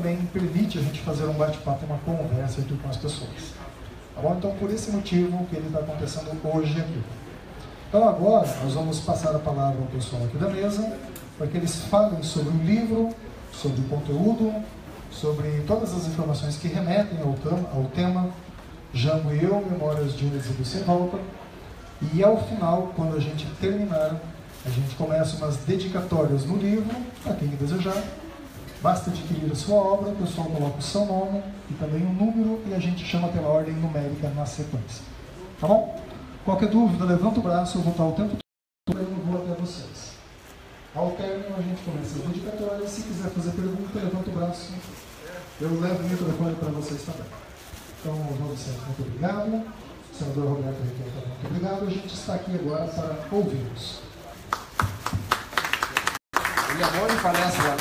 também permite a gente fazer um bate-papo, uma conversa aqui com as pessoas. Tá bom? Então, por esse motivo que ele está acontecendo hoje aqui. Então, agora, nós vamos passar a palavra ao pessoal aqui da mesa, para que eles falem sobre o livro, sobre o conteúdo, sobre todas as informações que remetem ao tema Jango e Eu, Memórias de um Exílio Sem Volta. E ao final, quando a gente terminar, a gente começa umas dedicatórias no livro, para quem desejar. Basta adquirir a sua obra, o pessoal coloca o seu nome e também um número e a gente chama pela ordem numérica na sequência. Tá bom? Qualquer dúvida, levanta o braço, eu vou estar o tempo todo, eu vou até vocês. Ao término, a gente começa as dedicatórias. Se quiser fazer pergunta, levanta o braço. Eu levo o microfone para vocês também. Então, João Vicente, muito obrigado. Senador Roberto Requeira, muito obrigado. A gente está aqui agora para ouvi-los. Ele é bom de palestra, né?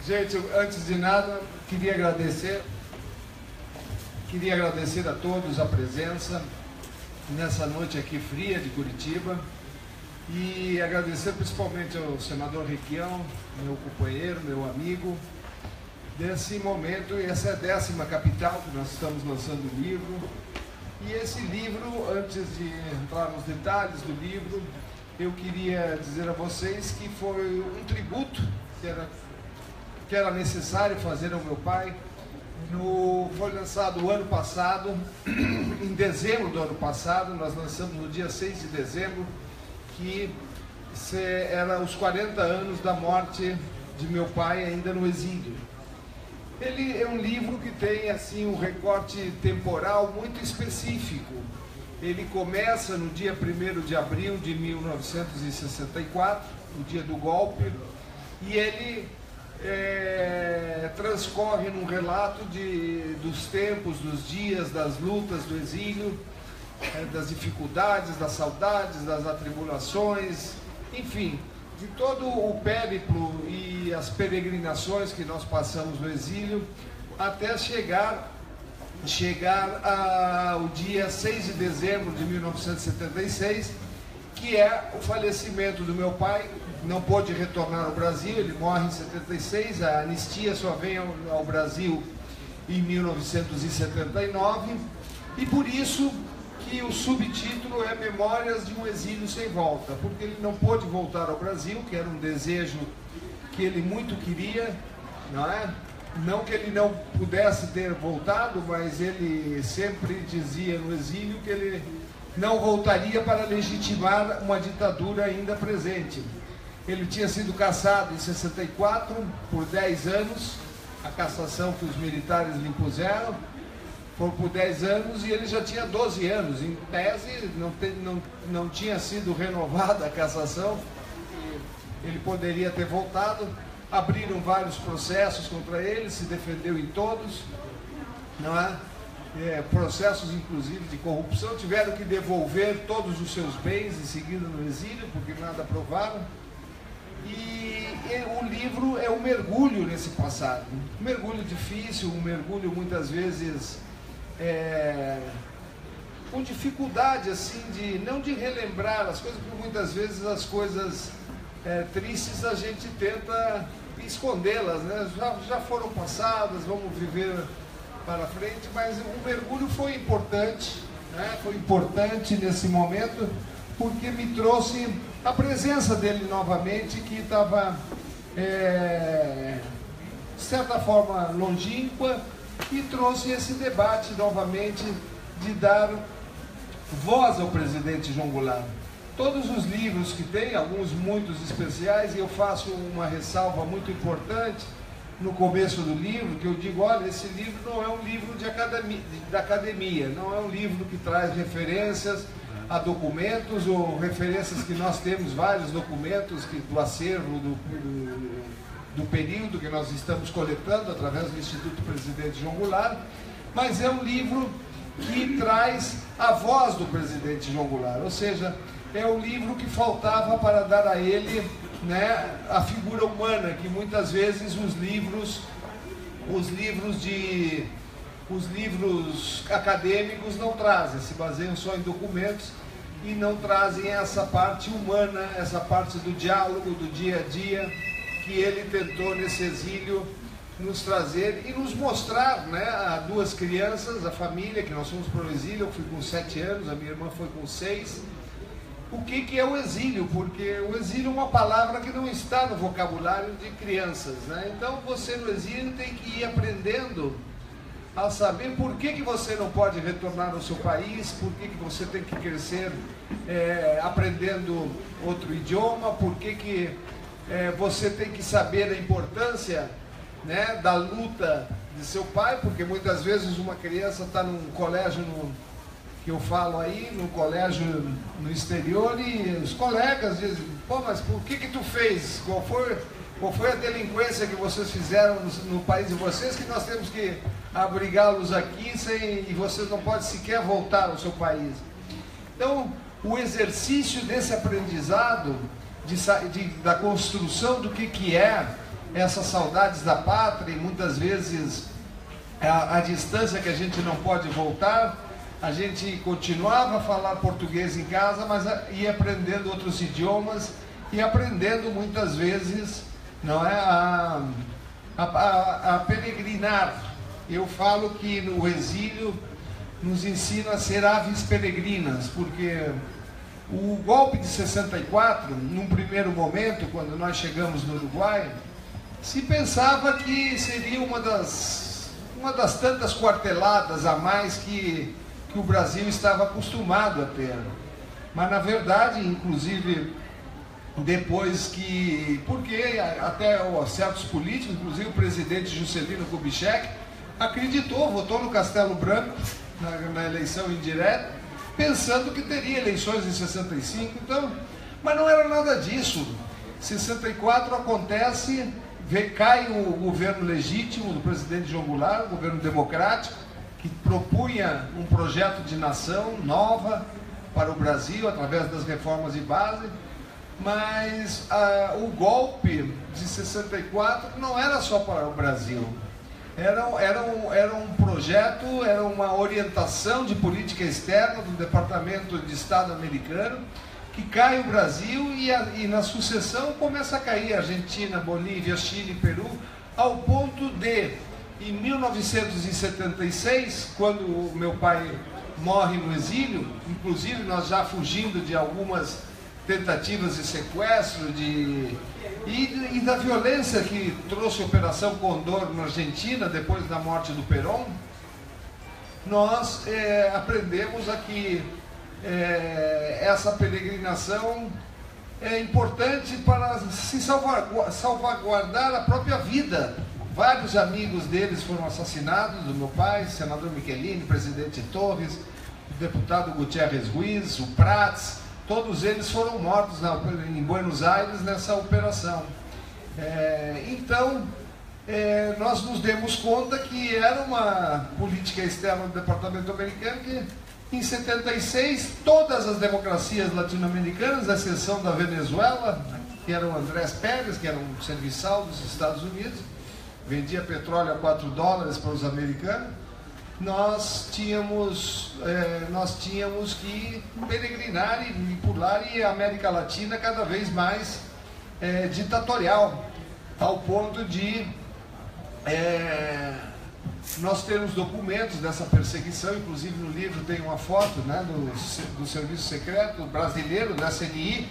Gente, antes de nada, queria agradecer a todos a presença nessa noite aqui fria de Curitiba e agradecer principalmente ao senador Requião, meu companheiro, meu amigo, desse momento. Essa é a 10ª capital que nós estamos lançando o livro. E esse livro, antes de entrar nos detalhes do livro, eu queria dizer a vocês que foi um tributo que era necessário fazer ao meu pai. Foi lançado o ano passado, em dezembro do ano passado, nós lançamos no dia 6 de dezembro, que era os 40 anos da morte de meu pai ainda no exílio. Ele é um livro que tem assim um recorte temporal muito específico. Ele começa no dia 1º de abril de 1964, o dia do golpe, e ele transcorre num relato dos tempos, dos dias, das lutas do exílio, das dificuldades, das saudades, das atribulações, enfim, de todo o périplo e as peregrinações que nós passamos no exílio, até chegar ao dia 6 de dezembro de 1976, que é o falecimento do meu pai. Não pôde retornar ao Brasil, ele morre em 76, a anistia só vem ao Brasil em 1979, e por isso que o subtítulo é Memórias de um Exílio Sem Volta, porque ele não pôde voltar ao Brasil, que era um desejo que ele muito queria, não é? Não que ele não pudesse ter voltado, mas ele sempre dizia no exílio que ele não voltaria para legitimar uma ditadura ainda presente. Ele tinha sido cassado em 64 por 10 anos, a cassação que os militares lhe impuseram, foi por 10 anos, e ele já tinha 12 anos. Em tese, não tinha sido renovada a cassação, ele poderia ter voltado. Abriram vários processos contra ele, se defendeu em todos, não é? Processos inclusive de corrupção, tiveram que devolver todos os seus bens em seguida no exílio, porque nada provaram. E o livro é um mergulho nesse passado, um mergulho difícil, um mergulho muitas vezes com dificuldade, assim, não de relembrar as coisas, porque muitas vezes as coisas tristes a gente tenta escondê-las, né? Já foram passadas, vamos viver para frente, mas o mergulho foi importante, né? Foi importante nesse momento, porque me trouxe a presença dele novamente, que estava, de certa forma, longínqua, e trouxe esse debate novamente de dar voz ao presidente João Goulart. Todos os livros que tem, alguns muitos especiais, e eu faço uma ressalva muito importante no começo do livro, que eu digo, olha, esse livro não é um livro da academia, não é um livro que traz referências a documentos ou referências que nós temos, vários documentos do acervo do período que nós estamos coletando através do Instituto Presidente João Goulart, mas é um livro que traz a voz do presidente João Goulart, ou seja, é o livro que faltava para dar a ele, né, a figura humana, que muitas vezes os livros acadêmicos não trazem, se baseiam só em documentos e não trazem essa parte humana, essa parte do diálogo, do dia a dia, que ele tentou nesse exílio nos trazer e nos mostrar, né, a duas crianças, a família, que nós fomos para o exílio. Eu fui com 7 anos, a minha irmã foi com 6. O que é o exílio? Porque o exílio é uma palavra que não está no vocabulário de crianças, né? Então você no exílio tem que ir aprendendo a saber por que você não pode retornar ao seu país, por que você tem que crescer aprendendo outro idioma, por que você tem que saber a importância, né, da luta de seu pai, porque muitas vezes uma criança está num colégio, que eu falo aí, num colégio no exterior, e os colegas dizem: pô, mas por que tu fez? Qual foi a delinquência que vocês fizeram no país de vocês, que nós temos que abrigá-los aqui e vocês não podem sequer voltar ao seu país? Então, o exercício desse aprendizado, da construção do que é essas saudades da pátria, e muitas vezes a distância que a gente não pode voltar, a gente continuava a falar português em casa, mas ia aprendendo outros idiomas e aprendendo muitas vezes, não é, a peregrinar. Eu falo que no exílio nos ensina a ser aves peregrinas, porque o golpe de 64, num primeiro momento, quando nós chegamos no Uruguai, se pensava que seria uma das tantas quarteladas a mais que o Brasil estava acostumado a ter. Mas na verdade, inclusive, depois porque até certos políticos, inclusive o presidente Juscelino Kubitschek, votou no Castelo Branco, na eleição indireta, pensando que teria eleições em 65, então, mas não era nada disso. 64 acontece, cai o governo legítimo do presidente João Goulart, o governo democrático, que propunha um projeto de nação nova para o Brasil, através das reformas de base, mas o golpe de 64 não era só para o Brasil. Era um projeto, era uma orientação de política externa do Departamento de Estado americano, que cai o Brasil e na sucessão começa a cair Argentina, Bolívia, Chile, Peru, ao ponto de, em 1976, quando o meu pai morre no exílio, inclusive nós já fugindo de algumas tentativas de sequestro, e da violência que trouxe a Operação Condor na Argentina, depois da morte do Perón, nós aprendemos que essa peregrinação é importante para se salvaguardar a própria vida. Vários amigos deles foram assassinados, do meu pai, senador Michelini, presidente Torres, o deputado Gutierrez Ruiz, o Prats, todos eles foram mortos em Buenos Aires nessa operação. Então, nós nos demos conta que era uma política externa do Departamento americano que, em 76, todas as democracias latino-americanas, à exceção da Venezuela, que era o Andrés Pérez, que era um serviçal dos Estados Unidos, vendia petróleo a $4 para os americanos, nós tínhamos que peregrinar e pular, e a América Latina cada vez mais ditatorial, ao ponto de nós temos documentos dessa perseguição. Inclusive no livro tem uma foto, né, do Serviço Secreto Brasileiro, da CNI,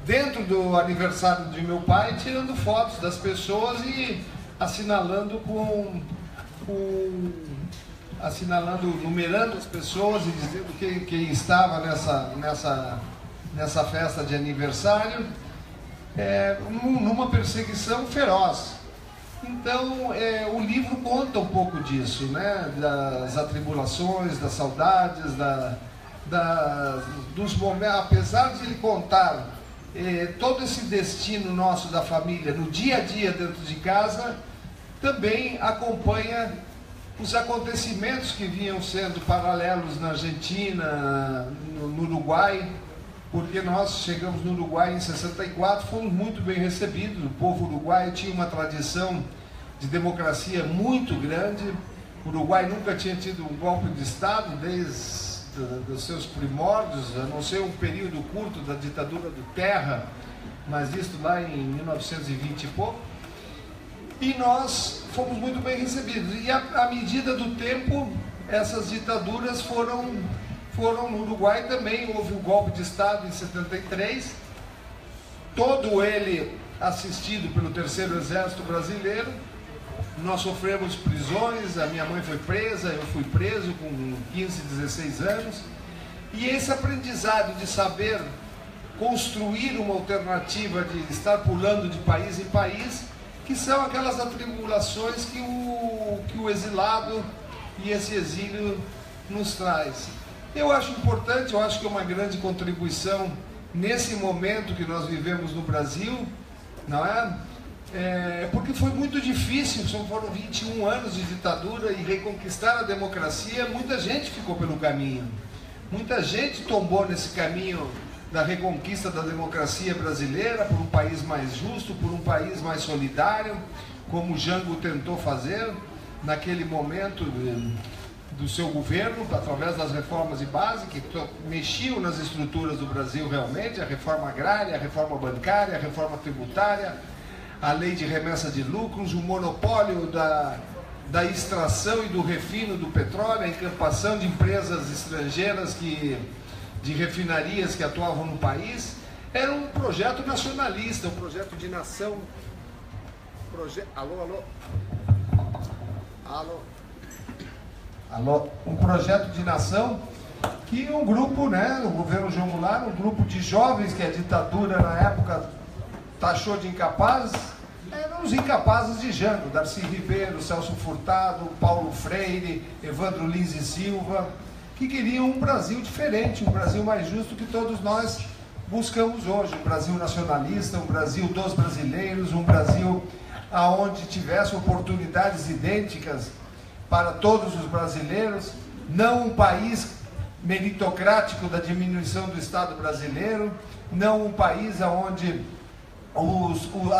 dentro do aniversário de meu pai, tirando fotos das pessoas e assinalando numerando as pessoas e dizendo quem estava nessa festa de aniversário, numa perseguição feroz. Então, o livro conta um pouco disso, né? Das atribulações, das saudades, dos momentos. Apesar de ele contar todo esse destino nosso da família no dia a dia dentro de casa, também acompanha os acontecimentos que vinham sendo paralelos na Argentina, no Uruguai, porque nós chegamos no Uruguai em 64, fomos muito bem recebidos. O povo uruguaio tinha uma tradição de democracia muito grande. O Uruguai nunca tinha tido um golpe de Estado desde os seus primórdios, a não ser um período curto da ditadura do Terra, mas isso lá em 1920 e pouco. e nós fomos muito bem recebidos. E à medida do tempo, essas ditaduras foram no Uruguai também. Houve o golpe de Estado em 73, todo ele assistido pelo Terceiro Exército Brasileiro. Nós sofremos prisões, a minha mãe foi presa, eu fui preso com 15, 16 anos. E esse aprendizado de saber construir uma alternativa, de estar pulando de país em país, que são aquelas atribulações que o exilado e esse exílio nos traz. Eu acho importante, eu acho que é uma grande contribuição nesse momento que nós vivemos no Brasil, não é? Porque foi muito difícil, foram 21 anos de ditadura, e reconquistar a democracia, muita gente ficou pelo caminho. Muita gente tombou nesse caminho da reconquista da democracia brasileira, por um país mais justo, por um país mais solidário, como Jango tentou fazer naquele momento do seu governo, através das reformas de base, que mexiam nas estruturas do Brasil realmente, a reforma agrária, a reforma bancária, a reforma tributária, a lei de remessa de lucros, o monopólio da extração e do refino do petróleo, a encampação de empresas estrangeiras de refinarias que atuavam no país. Era um projeto nacionalista, um projeto de nação. Alô? Um projeto de nação que um grupo, né, o governo João Goulart, um grupo de jovens que a ditadura na época taxou de incapazes, eram os incapazes de Jango, Darcy Ribeiro, Celso Furtado, Paulo Freire, Evandro Lins e Silva, que queriam um Brasil diferente, um Brasil mais justo que todos nós buscamos hoje, um Brasil nacionalista, um Brasil dos brasileiros, um Brasil onde tivesse oportunidades idênticas para todos os brasileiros, não um país meritocrático da diminuição do Estado brasileiro, não um país onde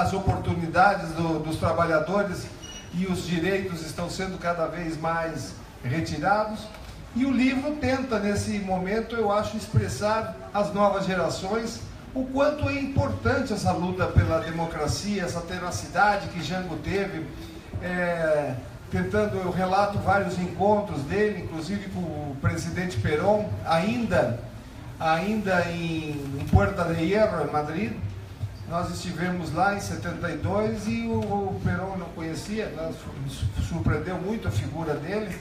as oportunidades dos trabalhadores e os direitos estão sendo cada vez mais retirados. E o livro tenta, nesse momento, eu acho, expressar às novas gerações o quanto é importante essa luta pela democracia, essa tenacidade que Jango teve, eu relato vários encontros dele, inclusive com o presidente Perón, ainda em Puerta de Hierro, em Madrid. Nós estivemos lá em 72 e o Perón não conhecia, nos surpreendeu muito a figura dele.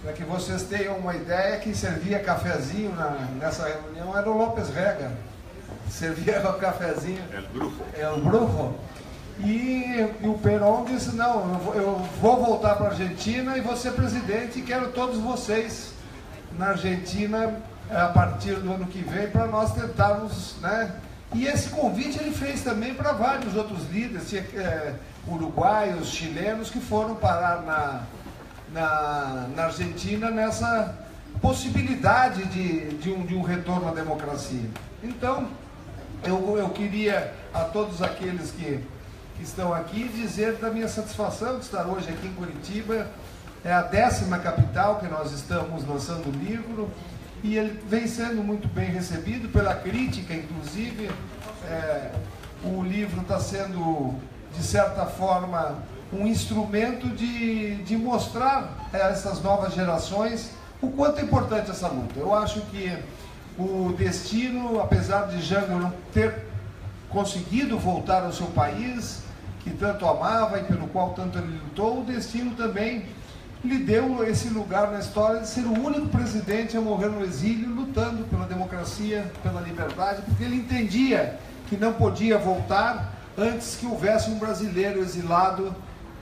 Para que vocês tenham uma ideia, quem servia cafezinho nessa reunião era o López Rega. Servia o cafezinho. El Brujo. E o Perón disse, não, eu vou voltar para a Argentina e vou ser presidente, e quero todos vocês na Argentina a partir do ano que vem, para nós tentarmos, né? E esse convite ele fez também para vários outros líderes, uruguaios, chilenos, que foram parar na Argentina nessa possibilidade de um retorno à democracia. Então, eu queria a todos aqueles que estão aqui dizer da minha satisfação de estar hoje aqui em Curitiba. É a 10ª capital que nós estamos lançando o livro, e ele vem sendo muito bem recebido pela crítica, inclusive. O livro está sendo, de certa forma, um instrumento de mostrar a essas novas gerações o quanto é importante essa luta. Eu acho que o destino, apesar de Jango não ter conseguido voltar ao seu país, que tanto amava e pelo qual tanto ele lutou, o destino também lhe deu esse lugar na história de ser o único presidente a morrer no exílio, lutando pela democracia, pela liberdade, porque ele entendia que não podia voltar antes que houvesse um brasileiro exilado,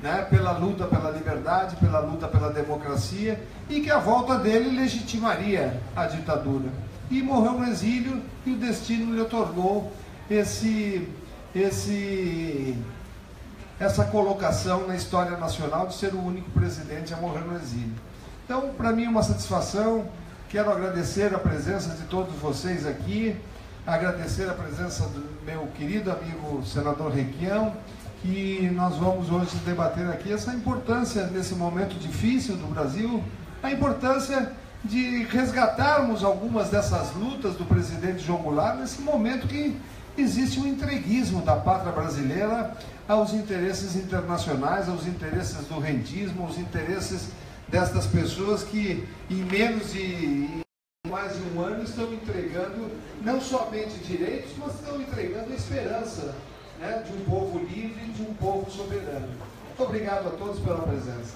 né, pela luta pela liberdade, pela luta pela democracia, e que a volta dele legitimaria a ditadura. E morreu no exílio, e o destino lhe otorgou essa colocação na história nacional de ser o único presidente a morrer no exílio. Então, para mim é uma satisfação. Quero agradecer a presença de todos vocês aqui, agradecer a presença do meu querido amigo senador Requião, que nós vamos hoje debater aqui essa importância nesse momento difícil do Brasil, a importância de resgatarmos algumas dessas lutas do presidente João Goulart nesse momento que existe um entreguismo da pátria brasileira aos interesses internacionais, aos interesses do rentismo, aos interesses destas pessoas que em menos de mais de um ano estão entregando não somente direitos, mas estão entregando a esperança, né, de um povo livre, de um povo soberano. Muito obrigado a todos pela presença.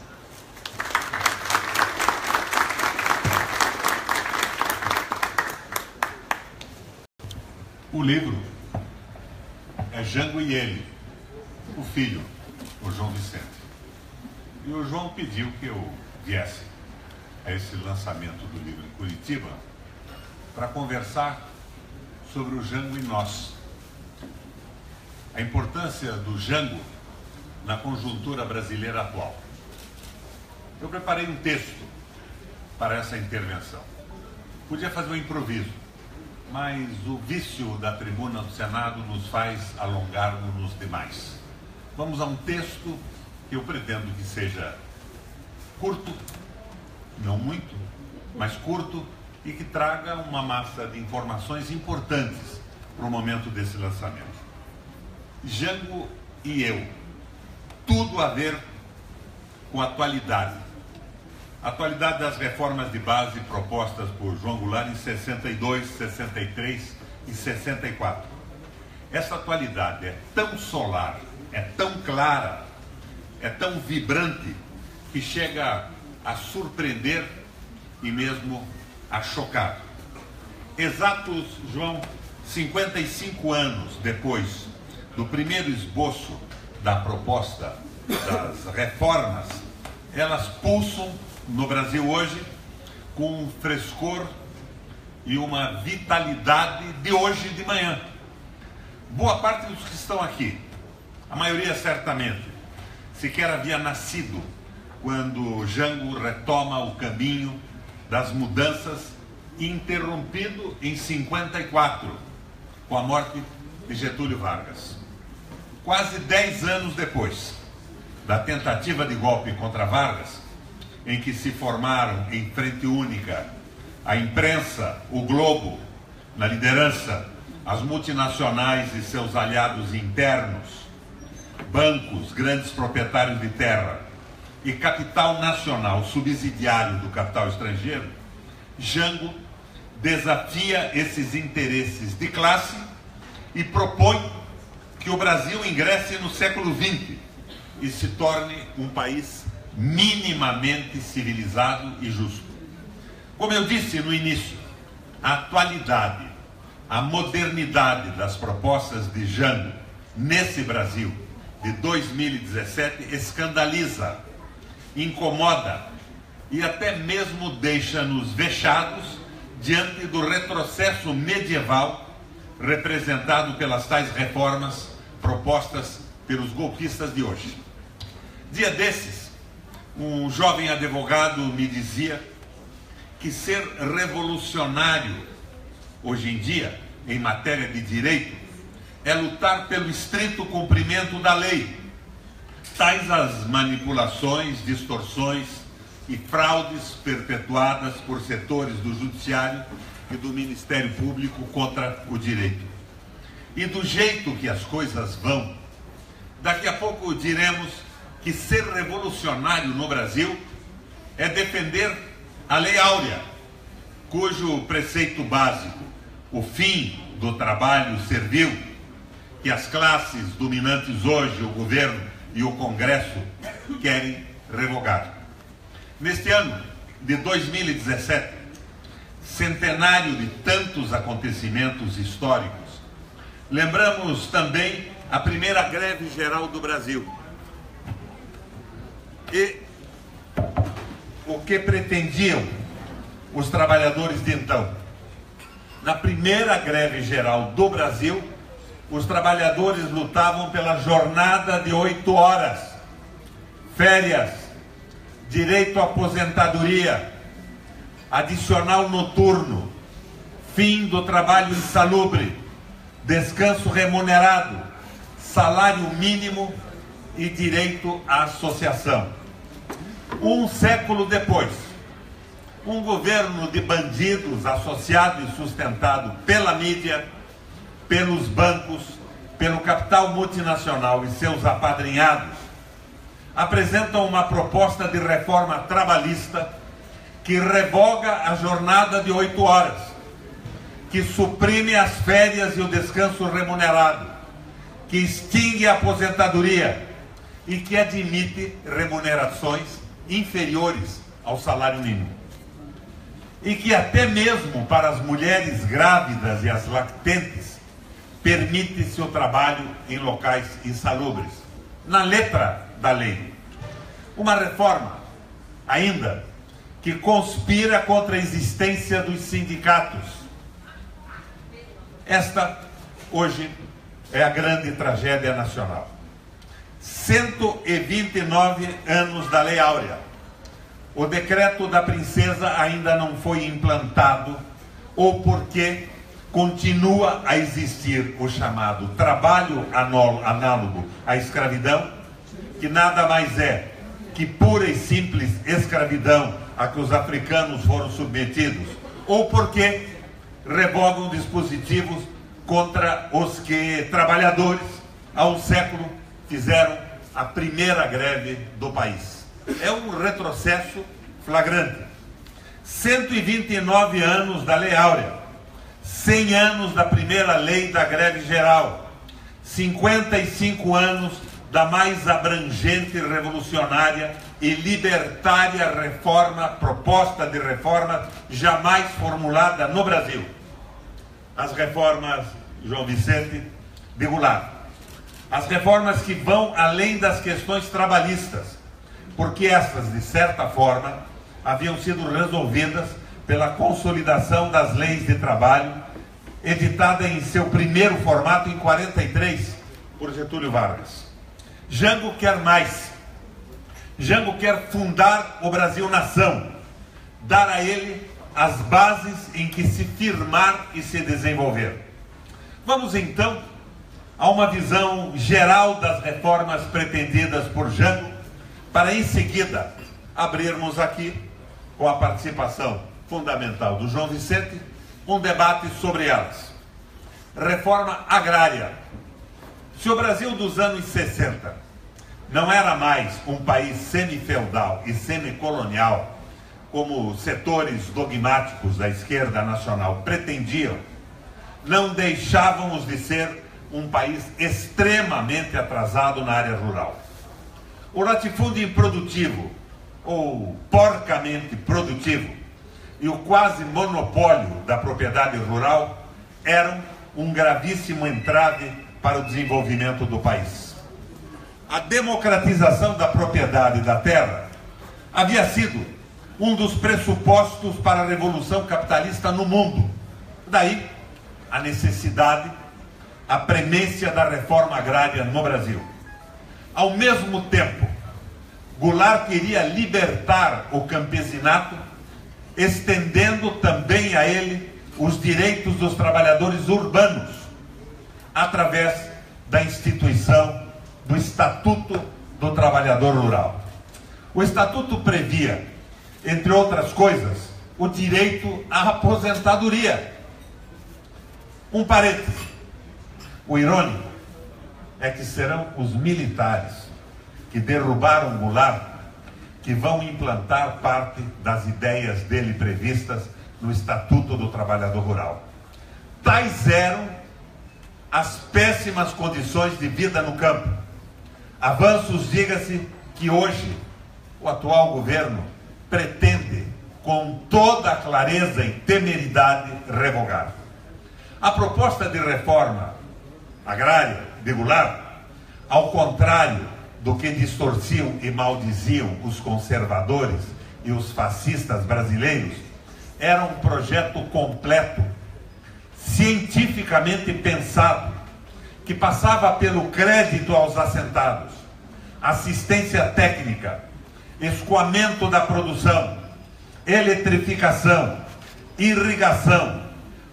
O livro é Jango e ele, o filho, o João Vicente. E o João pediu que eu viesse a esse lançamento do livro em Curitiba para conversar sobre o Jango e nós. A importância do Jango na conjuntura brasileira atual. Eu preparei um texto para essa intervenção. Podia fazer um improviso, mas o vício da tribuna do Senado nos faz alongar-nos demais. Vamos a um texto que eu pretendo que seja curto, não muito, mas curto, e que traga uma massa de informações importantes para o momento desse lançamento. Jango e eu, tudo a ver com a atualidade. A atualidade das reformas de base propostas por João Goulart em 62, 63 e 64. Essa atualidade é tão solar, é tão clara, é tão vibrante, que chega a surpreender e mesmo a chocar. Exatos, João, 55 anos depois do primeiro esboço da proposta das reformas, elas pulsam no Brasil hoje com um frescor e uma vitalidade de hoje de manhã. Boa parte dos que estão aqui, a maioria certamente, sequer havia nascido quando Jango retoma o caminho das mudanças, interrompido em 54, com a morte de Getúlio Vargas. Quase 10 anos depois da tentativa de golpe contra Vargas, em que se formaram em frente única a imprensa, o Globo, na liderança, as multinacionais e seus aliados internos, bancos, grandes proprietários de terra e capital nacional subsidiário do capital estrangeiro, Jango desafia esses interesses de classe e propõe que o Brasil ingresse no século XX e se torne um país minimamente civilizado e justo. Como eu disse no início, a atualidade, a modernidade das propostas de Jango nesse Brasil de 2017 escandaliza, incomoda e até mesmo deixa-nos vexados diante do retrocesso medieval representado pelas tais reformas propostas pelos golpistas de hoje. Dia desses, um jovem advogado me dizia que ser revolucionário hoje em dia, em matéria de direito, é lutar pelo estrito cumprimento da lei, tais as manipulações, distorções e fraudes perpetuadas por setores do Judiciário e do Ministério Público contra o direito. E do jeito que as coisas vão, daqui a pouco diremos que ser revolucionário no Brasil é defender a Lei Áurea, cujo preceito básico, o fim do trabalho servil, que as classes dominantes hoje, o governo e o Congresso, querem revogar. Neste ano de 2017, centenário de tantos acontecimentos históricos, lembramos também a primeira greve geral do Brasil. E o que pretendiam os trabalhadores de então? Na primeira greve geral do Brasil, os trabalhadores lutavam pela jornada de 8 horas, férias, direito à aposentadoria, adicional noturno, fim do trabalho insalubre, descanso remunerado, salário mínimo e direito à associação. Um século depois, um governo de bandidos associado e sustentado pela mídia pelos bancos, pelo capital multinacional e seus apadrinhados, apresentam uma proposta de reforma trabalhista que revoga a jornada de 8 horas, que suprime as férias e o descanso remunerado, que extingue a aposentadoria e que admite remunerações inferiores ao salário mínimo. E que até mesmo para as mulheres grávidas e as lactentes permite-se o trabalho em locais insalubres. Na letra da lei. Uma reforma, ainda, que conspira contra a existência dos sindicatos. Esta, hoje, é a grande tragédia nacional. 129 anos da Lei Áurea. O decreto da princesa ainda não foi implantado, ou porque continua a existir o chamado trabalho análogo à escravidão, que nada mais é que pura e simples escravidão a que os africanos foram submetidos, ou porque revogam dispositivos contra os que trabalhadores, há um século, fizeram a primeira greve do país. É um retrocesso flagrante. 129 anos da Lei Áurea, 100 anos da primeira lei da greve geral, 55 anos da mais abrangente, revolucionária e libertária proposta de reforma jamais formulada no Brasil. As reformas, João Vicente, de Goulart. As reformas que vão além das questões trabalhistas, porque essas, de certa forma, haviam sido resolvidas pela consolidação das leis de trabalho, editada em seu primeiro formato em 43, por Getúlio Vargas. Jango quer mais. Jango quer fundar o Brasil-nação, dar a ele as bases em que se firmar e se desenvolver. Vamos então a uma visão geral das reformas pretendidas por Jango, para em seguida abrirmos aqui, com a participação fundamental do João Vicente, um debate sobre elas. Reforma agrária. Se o Brasil dos anos 60 não era mais um país semifeudal e semicolonial, como setores dogmáticos da esquerda nacional pretendiam, não deixávamos de ser um país extremamente atrasado na área rural. O latifúndio improdutivo, ou porcamente produtivo, e o quase monopólio da propriedade rural eram um gravíssimo entrave para o desenvolvimento do país. A democratização da propriedade da terra havia sido um dos pressupostos para a revolução capitalista no mundo. Daí a necessidade, a premência da reforma agrária no Brasil. Ao mesmo tempo, Goulart queria libertar o campesinato, estendendo também a ele os direitos dos trabalhadores urbanos, através da instituição do Estatuto do Trabalhador Rural. O Estatuto previa, entre outras coisas, o direito à aposentadoria. Um parêntese. O irônico é que serão os militares que derrubaram Goulart que vão implantar parte das ideias dele previstas no Estatuto do Trabalhador Rural. Tais eram as péssimas condições de vida no campo. Avanços, diga-se, que hoje o atual governo pretende, com toda a clareza e temeridade, revogar. A proposta de reforma agrária de Goulart, ao contrário do que distorciam e maldiziam os conservadores e os fascistas brasileiros, era um projeto completo, cientificamente pensado, que passava pelo crédito aos assentados, assistência técnica, escoamento da produção, eletrificação, irrigação,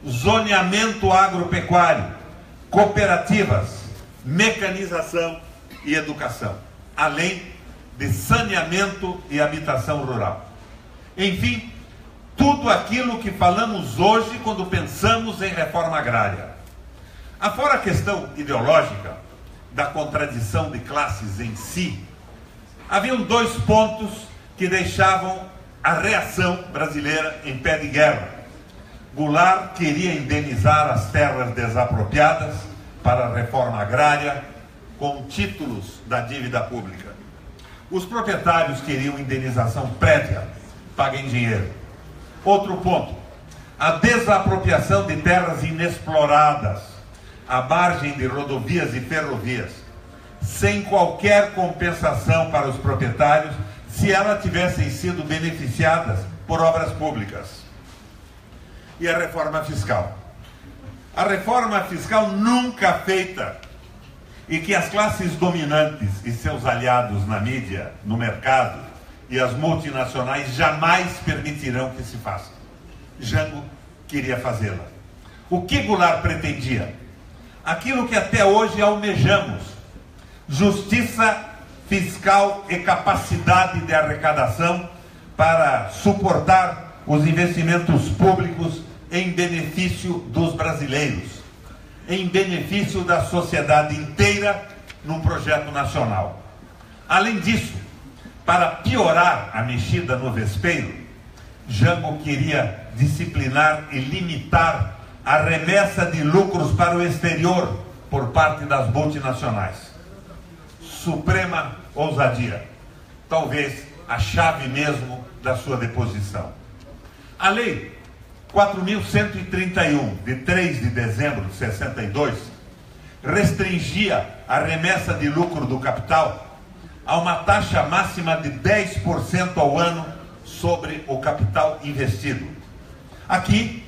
zoneamento agropecuário, cooperativas, mecanização e educação, além de saneamento e habitação rural. Enfim, tudo aquilo que falamos hoje quando pensamos em reforma agrária. Afora a questão ideológica da contradição de classes em si, haviam dois pontos que deixavam a reação brasileira em pé de guerra. Goulart queria indenizar as terras desapropriadas para a reforma agrária com títulos da dívida pública. Os proprietários queriam indenização prévia, paga em dinheiro. Outro ponto, a desapropriação de terras inexploradas, à margem de rodovias e ferrovias, sem qualquer compensação para os proprietários, se elas tivessem sido beneficiadas por obras públicas. E a reforma fiscal. A reforma fiscal nunca feita, e que as classes dominantes e seus aliados na mídia, no mercado e as multinacionais jamais permitirão que se faça. Jango queria fazê-la. O que Goulart pretendia? Aquilo que até hoje almejamos: justiça fiscal e capacidade de arrecadação para suportar os investimentos públicos em benefício dos brasileiros, em benefício da sociedade inteira, num projeto nacional. Além disso, para piorar a mexida no vespeiro, Jango queria disciplinar e limitar a remessa de lucros para o exterior por parte das multinacionais. Suprema ousadia, talvez a chave mesmo da sua deposição. A Lei 4.131, de 3 de dezembro de 62, restringia a remessa de lucro do capital a uma taxa máxima de 10% ao ano sobre o capital investido. Aqui,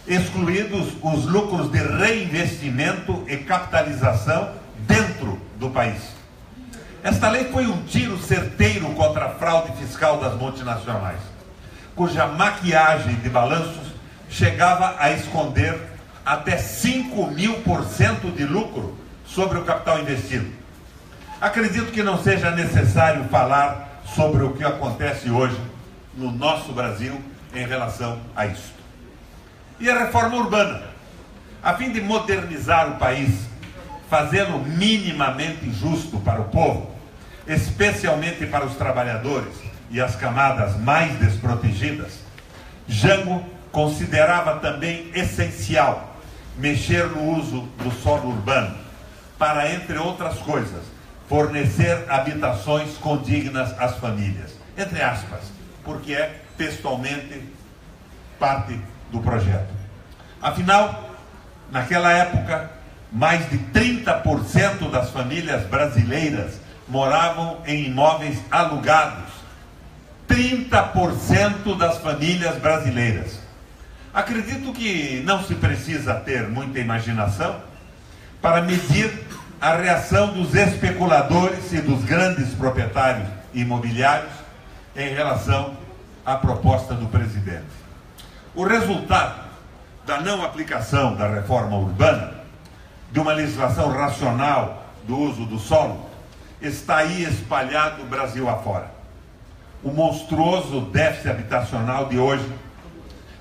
excluídos os lucros de reinvestimento e capitalização dentro do país. Esta lei foi um tiro certeiro contra a fraude fiscal das multinacionais, cuja maquiagem de balanços chegava a esconder até 5.000% de lucro sobre o capital investido. Acredito que não seja necessário falar sobre o que acontece hoje no nosso Brasil em relação a isso. E a reforma urbana, a fim de modernizar o país, fazê-lo minimamente justo para o povo, especialmente para os trabalhadores e as camadas mais desprotegidas, Jango considerava também essencial mexer no uso do solo urbano para, entre outras coisas, fornecer habitações condignas às famílias, entre aspas, porque é textualmente parte do projeto. Afinal, naquela época, mais de 30% das famílias brasileiras moravam em imóveis alugados. 30% das famílias brasileiras. Acredito que não se precisa ter muita imaginação para medir a reação dos especuladores e dos grandes proprietários imobiliários em relação à proposta do presidente. O resultado da não aplicação da reforma urbana, de uma legislação racional do uso do solo, está aí espalhado o Brasil afora. O monstruoso déficit habitacional de hoje,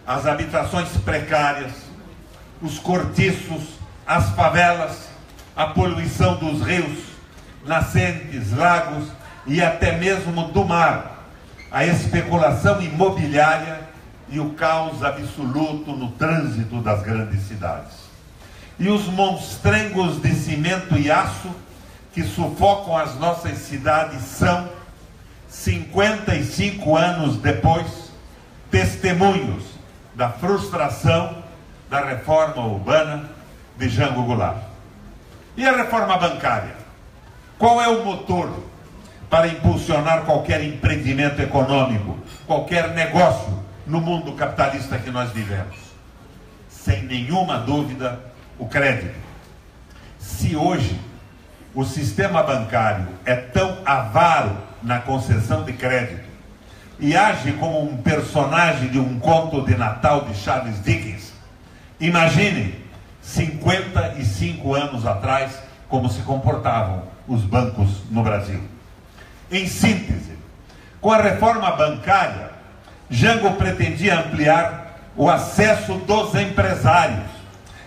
as habitações precárias, os cortiços, as favelas, a poluição dos rios, nascentes, lagos e até mesmo do mar, a especulação imobiliária e o caos absoluto no trânsito das grandes cidades. E os monstrengos de cimento e aço que sufocam as nossas cidades são, 55 anos depois, testemunhos da frustração da reforma urbana de Jango Goulart. E a reforma bancária? Qual é o motor para impulsionar qualquer empreendimento econômico, qualquer negócio no mundo capitalista que nós vivemos? Sem nenhuma dúvida, o crédito. Se hoje o sistema bancário é tão avaro na concessão de crédito e age como um personagem de um conto de Natal de Charles Dickens, imagine 55 anos atrás como se comportavam os bancos no Brasil. Em síntese, com a reforma bancária, Jango pretendia ampliar o acesso dos empresários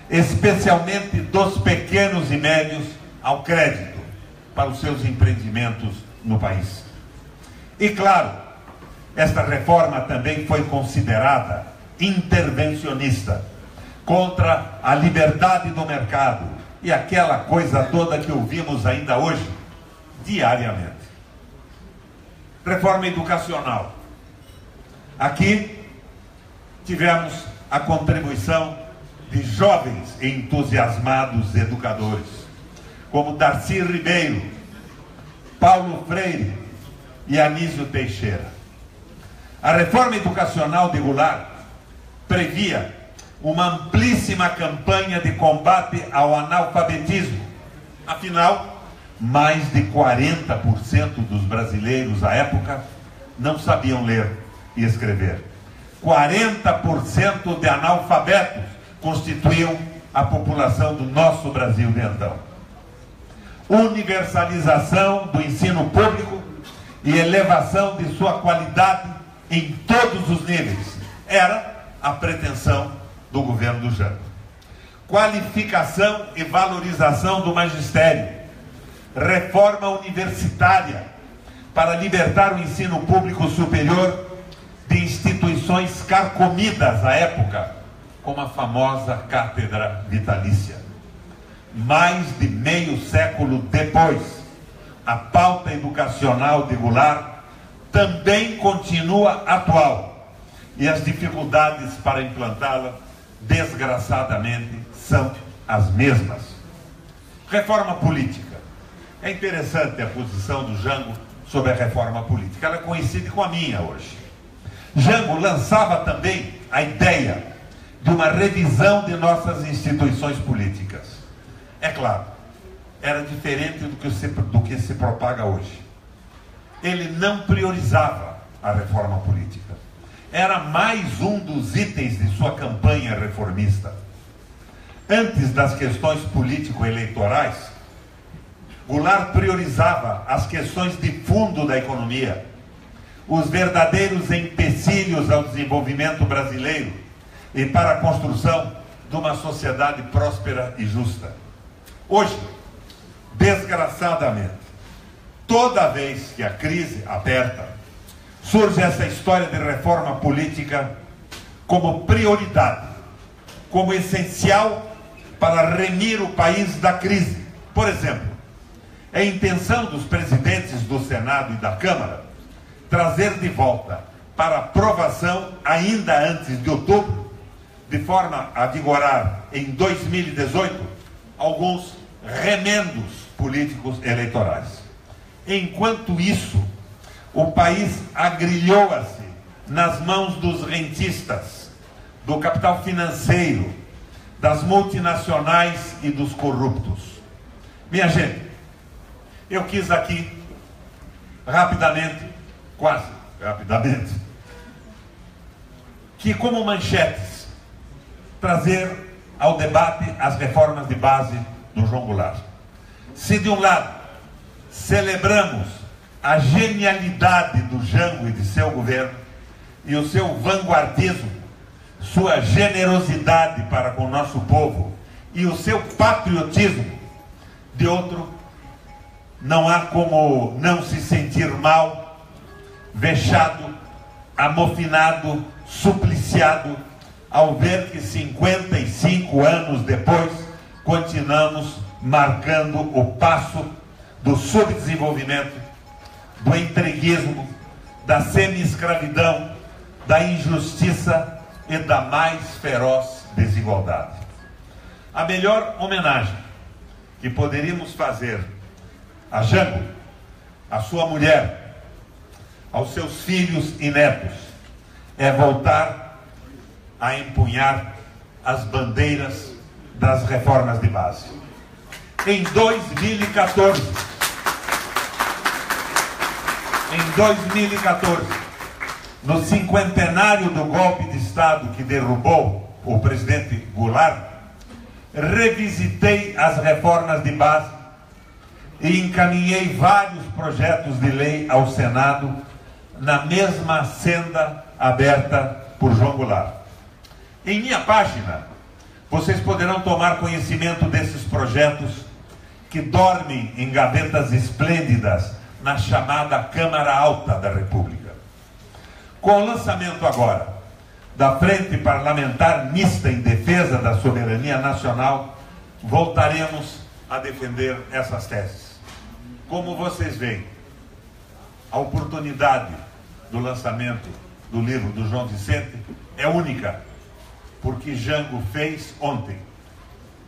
especialmente dos pequenos e médios, ao crédito para os seus empreendimentos no país. E claro, esta reforma também foi considerada intervencionista, contra a liberdade do mercado e aquela coisa toda que ouvimos ainda hoje, diariamente. Reforma educacional. Aqui tivemos a contribuição de jovens e entusiasmados educadores, como Darcy Ribeiro, Paulo Freire e Anísio Teixeira. A reforma educacional de Goulart previa uma amplíssima campanha de combate ao analfabetismo. Afinal, mais de 40% dos brasileiros à época não sabiam ler e escrever. 40% de analfabetos constituíam a população do nosso Brasil de então. Universalização do ensino público e elevação de sua qualidade em todos os níveis era a pretensão do governo do Jango. Qualificação e valorização do magistério. Reforma universitária para libertar o ensino público superior de instituições carcomidas à época, como a famosa cátedra vitalícia. Mais de meio século depois, a pauta educacional de Goulart também continua atual e as dificuldades para implantá-la, desgraçadamente, são as mesmas. Reforma política. É interessante a posição do Jango sobre a reforma política. Ela coincide com a minha hoje. Jango lançava também a ideia de uma revisão de nossas instituições políticas. É claro, era diferente do que se propaga hoje. Ele não priorizava a reforma política. Era mais um dos itens de sua campanha reformista. Antes das questões político-eleitorais, Goulart priorizava as questões de fundo da economia, os verdadeiros empecilhos ao desenvolvimento brasileiro e para a construção de uma sociedade próspera e justa. Hoje, desgraçadamente, toda vez que a crise aperta, surge essa história de reforma política como prioridade, como essencial para remir o país da crise. Por exemplo, é a intenção dos presidentes do Senado e da Câmara trazer de volta para aprovação, ainda antes de outubro, de forma a vigorar em 2018, alguns remendos políticos eleitorais. Enquanto isso, o país agrilhoa-se nas mãos dos rentistas, do capital financeiro, das multinacionais e dos corruptos. Minha gente, eu quis aqui, quase rapidamente, que como manchetes, trazer ao debate as reformas de base do João Goulart. Se de um lado celebramos a genialidade do Jango e de seu governo e o seu vanguardismo, sua generosidade para com o nosso povo e o seu patriotismo, de outro, não há como não se sentir mal, vexado, amofinado, supliciado, ao ver que 55 anos depois continuamos marcando o passo do subdesenvolvimento, do entreguismo, da semi-escravidão, da injustiça e da mais feroz desigualdade. A melhor homenagem que poderíamos fazer a Jango, a sua mulher, aos seus filhos e netos, é voltar a empunhar as bandeiras das reformas de base. Em 2014, no cinquentenário do golpe de Estado que derrubou o presidente Goulart, revisitei as reformas de base e encaminhei vários projetos de lei ao Senado na mesma senda aberta por João Goulart. Em minha página, vocês poderão tomar conhecimento desses projetos que dormem em gavetas esplêndidas na chamada Câmara Alta da República. Com o lançamento agora da Frente Parlamentar Mista em Defesa da Soberania Nacional, voltaremos a defender essas teses. Como vocês veem, a oportunidade do lançamento do livro do João Vicente é única, porque Jango fez ontem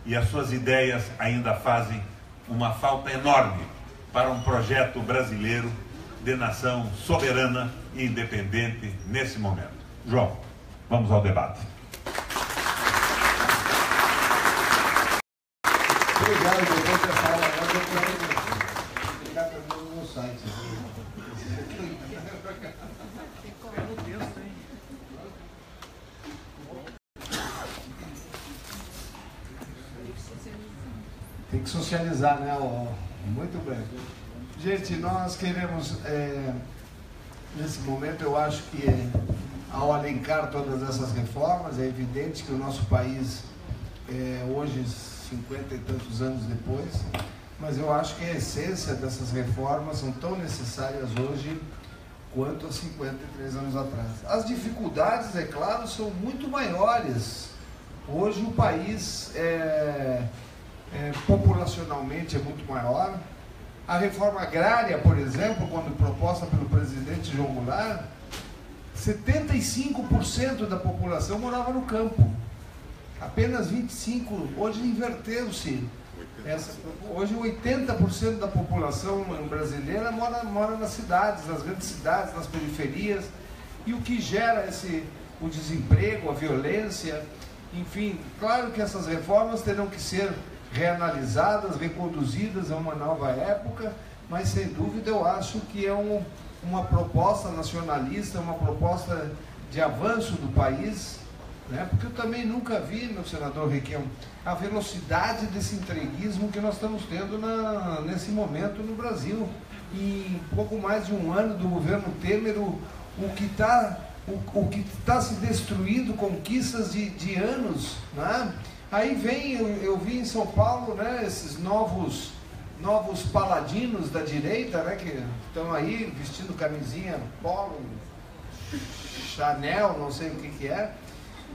e as suas ideias ainda fazem uma falta enorme para um projeto brasileiro de nação soberana e independente nesse momento. João, vamos ao debate. Obrigado, doutor. Obrigado no site. Tem que socializar, né? Muito bem. Gente, nós queremos, nesse momento, eu acho que ao alencar todas essas reformas, é evidente que o nosso país, hoje, 50 e tantos anos depois, mas eu acho que a essência dessas reformas são tão necessárias hoje quanto há 53 anos atrás. As dificuldades, é claro, são muito maiores. Hoje o país populacionalmente é muito maior. A reforma agrária, por exemplo, quando proposta pelo presidente João Goulart, 75% da população morava no campo. Apenas 25%, hoje inverteu-se. Hoje 80% da população brasileira mora nas cidades, nas grandes cidades, nas periferias. E o que gera o desemprego, a violência, enfim, claro que essas reformas terão que ser reanalisadas, reconduzidas a uma nova época, mas sem dúvida eu acho que é uma proposta nacionalista, uma proposta de avanço do país, né? Porque eu também nunca vi, meu senador Requião, a velocidade desse entreguismo que nós estamos tendo nesse momento no Brasil. Em pouco mais de um ano do governo Temer, o que está se destruindo, conquistas de anos, né? Aí vem, eu vi em São Paulo, né, esses novos paladinos da direita, né, que estão aí vestindo camisinha Polo, Chanel, não sei o que é,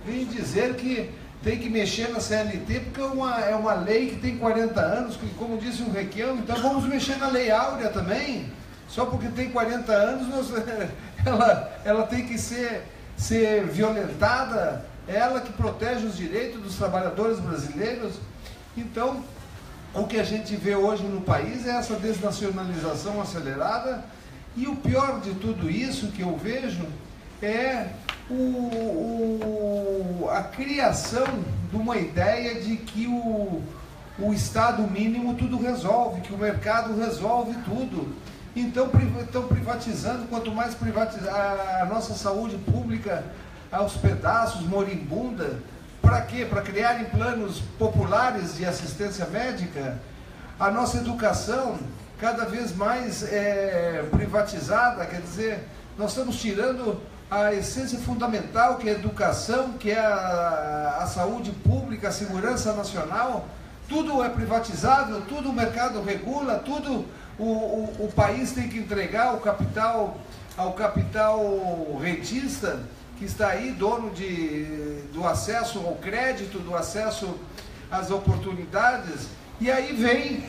vem dizer que tem que mexer na CLT porque é uma lei que tem 40 anos, que, como disse o Requião, então vamos mexer na Lei Áurea também, só porque tem 40 anos ela tem que ser violentada, ela que protege os direitos dos trabalhadores brasileiros. Então, o que a gente vê hoje no país é essa desnacionalização acelerada, e o pior de tudo isso que eu vejo é a criação de uma ideia de que o Estado mínimo tudo resolve, que o mercado resolve tudo. Então, estão privatizando, quanto mais privatizar a nossa saúde pública aos pedaços, moribunda. Para quê? Para criarem planos populares de assistência médica. A nossa educação cada vez mais privatizada, quer dizer, nós estamos tirando a essência fundamental, que é a educação, que é a saúde pública, a segurança nacional. Tudo é privatizado, tudo o mercado regula, tudo o país tem que entregar ao capital rentista, que está aí, dono do acesso ao crédito, do acesso às oportunidades, e aí vem,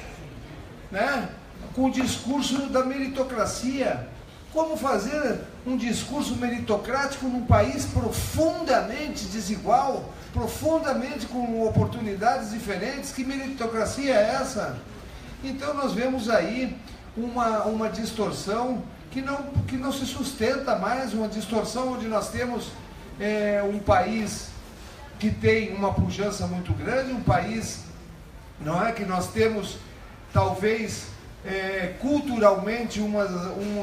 né, com o discurso da meritocracia. Como fazer um discurso meritocrático num país profundamente desigual, profundamente com oportunidades diferentes? Que meritocracia é essa? Então nós vemos aí uma distorção que não se sustenta mais, uma distorção onde nós temos um país que tem uma pujança muito grande, um país, não é, que nós temos talvez culturalmente uma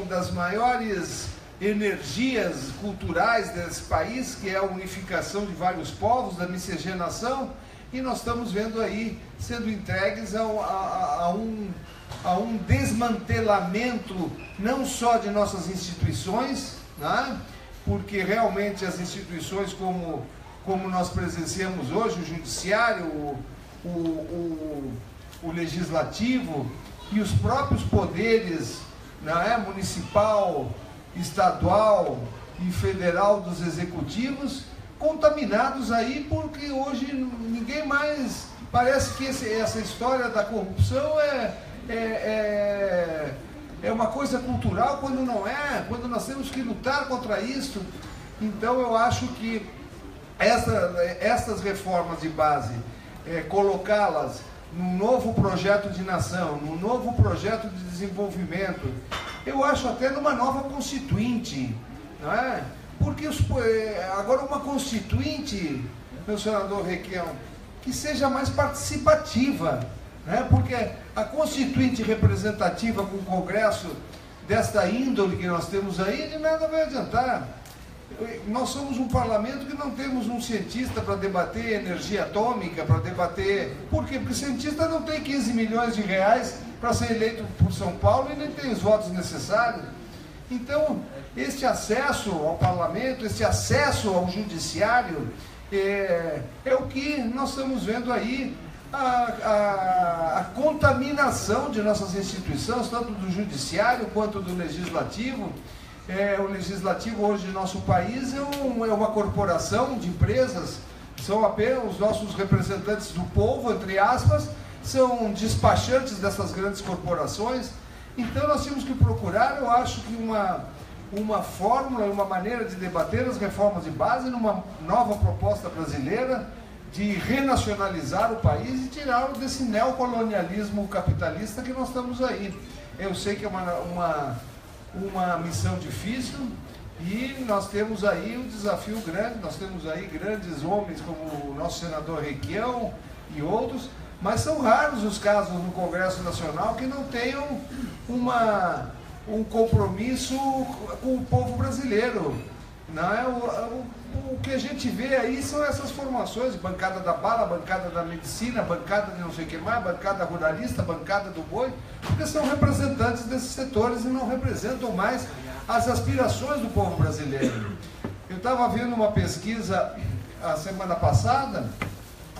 das maiores energias culturais desse país, que é a unificação de vários povos, da miscigenação, e nós estamos vendo aí sendo entregues a um desmantelamento não só de nossas instituições, né? Porque realmente as instituições como como nós presenciamos hoje, o judiciário, o legislativo e os próprios poderes, não é, municipal, estadual e federal dos executivos, contaminados aí, porque hoje ninguém mais, parece que essa história da corrupção é uma coisa cultural, quando não é, quando nós temos que lutar contra isso. Então eu acho que essas reformas de base, colocá-las num novo projeto de nação, num novo projeto de desenvolvimento, eu acho até numa nova constituinte, não é? Porque agora uma constituinte, meu senador Requião, que seja mais participativa, né? Porque a constituinte representativa com o Congresso desta índole que nós temos aí, de nada vai adiantar. Nós somos um parlamento que não temos um cientista para debater energia atômica, para debater... Por quê? Porque o cientista não tem 15 milhões de reais para ser eleito por São Paulo e nem tem os votos necessários. Então, este acesso ao parlamento, este acesso ao judiciário, é o que nós estamos vendo aí, a contaminação de nossas instituições, tanto do judiciário quanto do legislativo. O legislativo hoje do nosso país é uma corporação de empresas, são apenas os nossos representantes do povo, entre aspas, são despachantes dessas grandes corporações. Então nós temos que procurar, eu acho que uma fórmula, uma maneira de debater as reformas de base numa nova proposta brasileira de renacionalizar o país e tirá-lo desse neocolonialismo capitalista que nós estamos aí. Eu sei que é uma missão difícil e nós temos aí um desafio grande, nós temos aí grandes homens como o nosso senador Requião e outros, mas são raros os casos no Congresso Nacional que não tenham um compromisso com o povo brasileiro. Não é? O que a gente vê aí são essas formações, bancada da bala, bancada da medicina, bancada de não sei o que mais, bancada ruralista, bancada do boi, porque são representantes desses setores e não representam mais as aspirações do povo brasileiro. Eu estava vendo uma pesquisa a semana passada,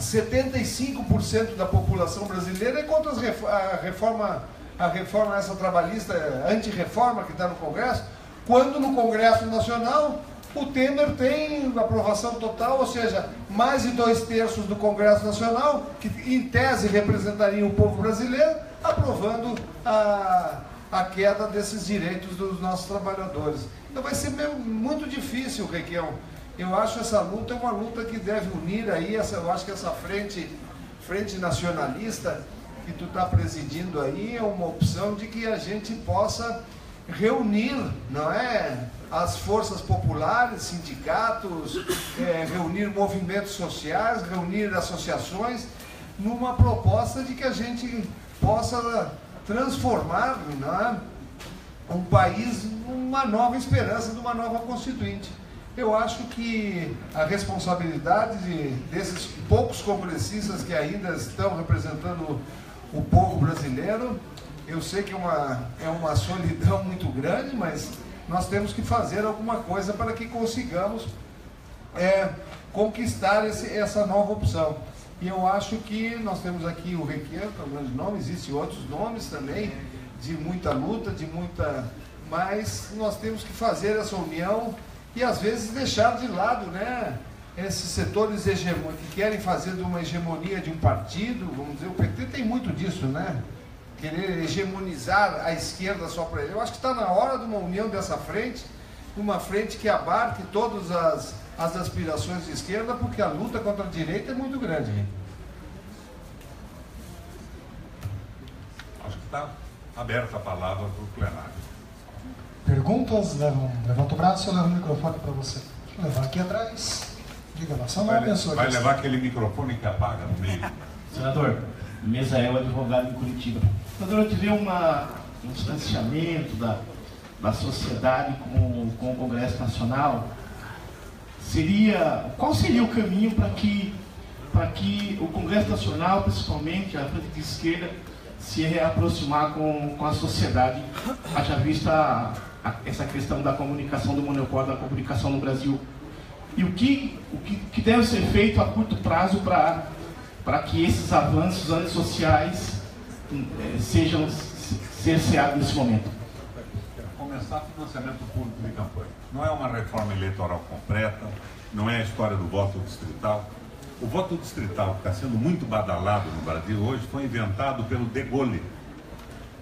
75% da população brasileira é contra a reforma essa trabalhista, anti-reforma que está no Congresso, quando no Congresso Nacional o Temer tem aprovação total, ou seja, mais de 2/3 do Congresso Nacional, que em tese representariam o povo brasileiro, aprovando a queda desses direitos dos nossos trabalhadores. Então vai ser muito difícil, Requião. Eu acho essa luta uma luta que deve unir aí, eu acho que essa frente nacionalista que tu está presidindo aí é uma opção de que a gente possa reunir, não é, as forças populares, sindicatos, reunir movimentos sociais, reunir associações, numa proposta de que a gente possa transformar, não é, um país numa nova esperança, numa nova constituinte. Eu acho que a responsabilidade desses poucos congressistas que ainda estão representando o povo brasileiro, eu sei que é uma solidão muito grande, mas nós temos que fazer alguma coisa para que consigamos conquistar essa nova opção. E eu acho que nós temos aqui o Requião, que é um grande nome, existem outros nomes também, de muita luta, mas nós temos que fazer essa união e às vezes deixar de lado, né, esses setores que querem fazer de uma hegemonia de um partido, vamos dizer, o PT tem muito disso, né? Querer hegemonizar a esquerda só para ele. Eu acho que está na hora de uma união dessa frente, uma frente que abarque todas as aspirações de esquerda, porque a luta contra a direita é muito grande. Acho que está aberta a palavra para o plenário. Perguntas? Levanta o braço, eu levo o microfone para você. Vou levar aqui atrás. Diga lá, só uma pessoa. Vai levar aquele microfone que apaga no meio. Senador, Mesael, advogado em Curitiba. Senador, eu tive um distanciamento da sociedade com o Congresso Nacional. Qual seria o caminho para que o Congresso Nacional, principalmente a frente de esquerda, se reaproximar com a sociedade, haja vista essa questão da comunicação, do monopólio da comunicação no Brasil? E o que deve ser feito a curto prazo para que esses avanços antissociais sejam cerceados nesse momento? Começar financiamento público de campanha. Não é uma reforma eleitoral completa, não é a história do voto distrital. O voto distrital, que está sendo muito badalado no Brasil hoje, foi inventado pelo De Gaulle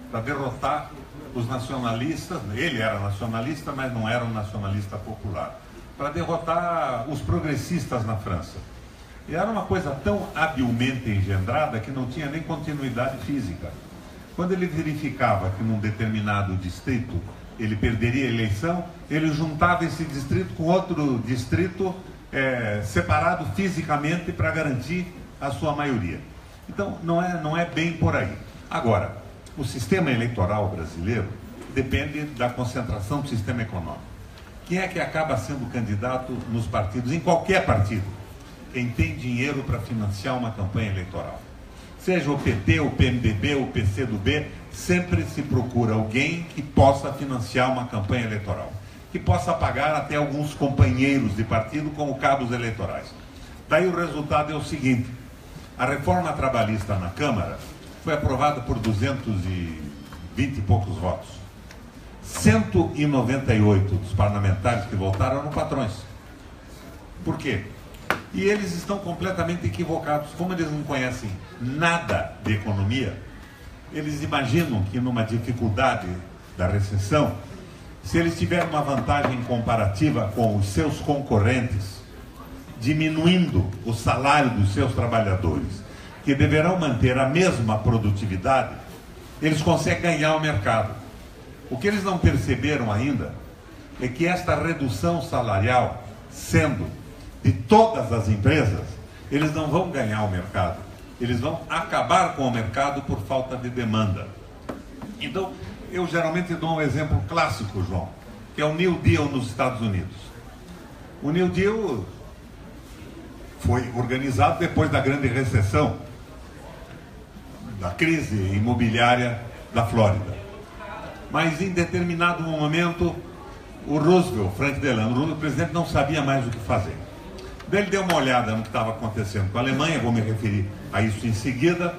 para derrotar os nacionalistas. Ele era nacionalista, mas não era um nacionalista popular, para derrotar os progressistas na França. E era uma coisa tão habilmente engendrada que não tinha nem continuidade física. Quando ele verificava que num determinado distrito ele perderia a eleição, ele juntava esse distrito com outro distrito separado fisicamente para garantir a sua maioria. Então não é bem por aí. Agora, o sistema eleitoral brasileiro depende da concentração do sistema econômico. Quem é que acaba sendo candidato nos partidos, em qualquer partido? Quem tem dinheiro para financiar uma campanha eleitoral. Seja o PT, o PMDB, o PCdoB, sempre se procura alguém que possa financiar uma campanha eleitoral, que possa pagar até alguns companheiros de partido como cabos eleitorais. Daí o resultado é o seguinte: a reforma trabalhista na Câmara foi aprovada por 220 e poucos votos. 198 dos parlamentares que votaram eram patrões. Por quê? E eles estão completamente equivocados. Como eles não conhecem nada de economia, eles imaginam que numa dificuldade da recessão, se eles tiverem uma vantagem comparativa com os seus concorrentes, diminuindo o salário dos seus trabalhadores, que deverão manter a mesma produtividade, eles conseguem ganhar o mercado. O que eles não perceberam ainda é que esta redução salarial, sendo de todas as empresas, eles não vão ganhar o mercado, eles vão acabar com o mercado por falta de demanda. Então, eu geralmente dou um exemplo clássico, João, que é o New Deal nos Estados Unidos. O New Deal foi organizado depois da grande recessão, da crise imobiliária da Flórida. Mas em determinado momento, o Roosevelt, Franklin Delano Roosevelt, o presidente, não sabia mais o que fazer. Daí ele deu uma olhada no que estava acontecendo com a Alemanha, vou me referir a isso em seguida,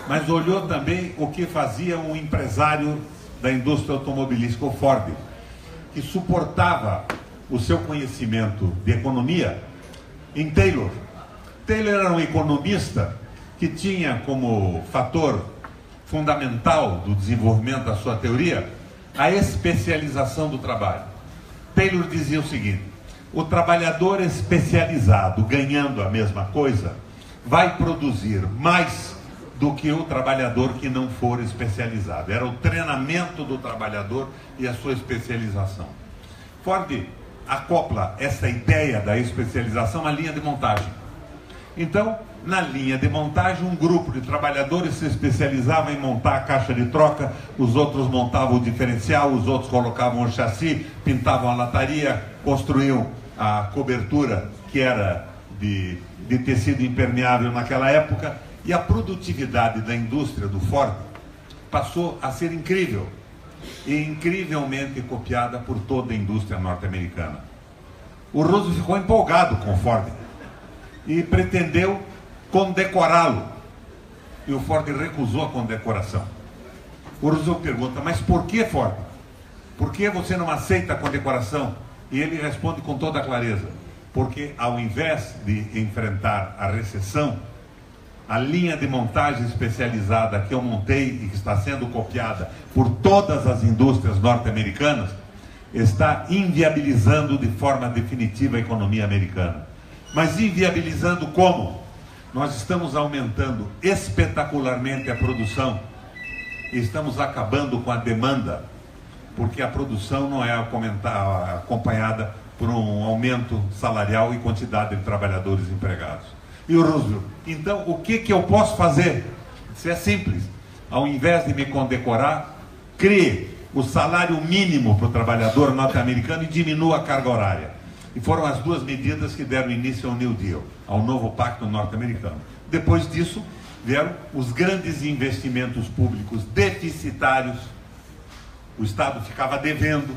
mas olhou também o que fazia um empresário da indústria automobilística, o Ford, que suportava o seu conhecimento de economia em Taylor. Taylor era um economista que tinha como fator fundamental do desenvolvimento da sua teoria a especialização do trabalho. Taylor dizia o seguinte: o trabalhador especializado ganhando a mesma coisa vai produzir mais do que o trabalhador que não for especializado. Era o treinamento do trabalhador e a sua especialização. Ford acopla essa ideia da especialização à linha de montagem. Então, na linha de montagem, um grupo de trabalhadores se especializava em montar a caixa de troca, os outros montavam o diferencial, os outros colocavam o chassi, pintavam a lataria, construíam a cobertura, que era de tecido impermeável naquela época, e a produtividade da indústria do Ford passou a ser incrível, e incrivelmente copiada por toda a indústria norte-americana. O Roosevelt ficou empolgado com o Ford e pretendeu condecorá-lo, e o Ford recusou a condecoração. O Roosevelt pergunta: mas por que, Ford? Por que você não aceita a condecoração? E ele responde com toda clareza: porque ao invés de enfrentar a recessão, a linha de montagem especializada que eu montei e que está sendo copiada por todas as indústrias norte-americanas está inviabilizando de forma definitiva a economia americana. Mas inviabilizando como? Nós estamos aumentando espetacularmente a produção e estamos acabando com a demanda, porque a produção não é acompanhada por um aumento salarial e quantidade de trabalhadores empregados. E o Roosevelt: então o que eu posso fazer? Isso é simples. Ao invés de me condecorar, crie o salário mínimo para o trabalhador norte-americano e diminua a carga horária. E foram as duas medidas que deram início ao New Deal, ao novo pacto norte-americano. Depois disso, vieram os grandes investimentos públicos deficitários. O Estado ficava devendo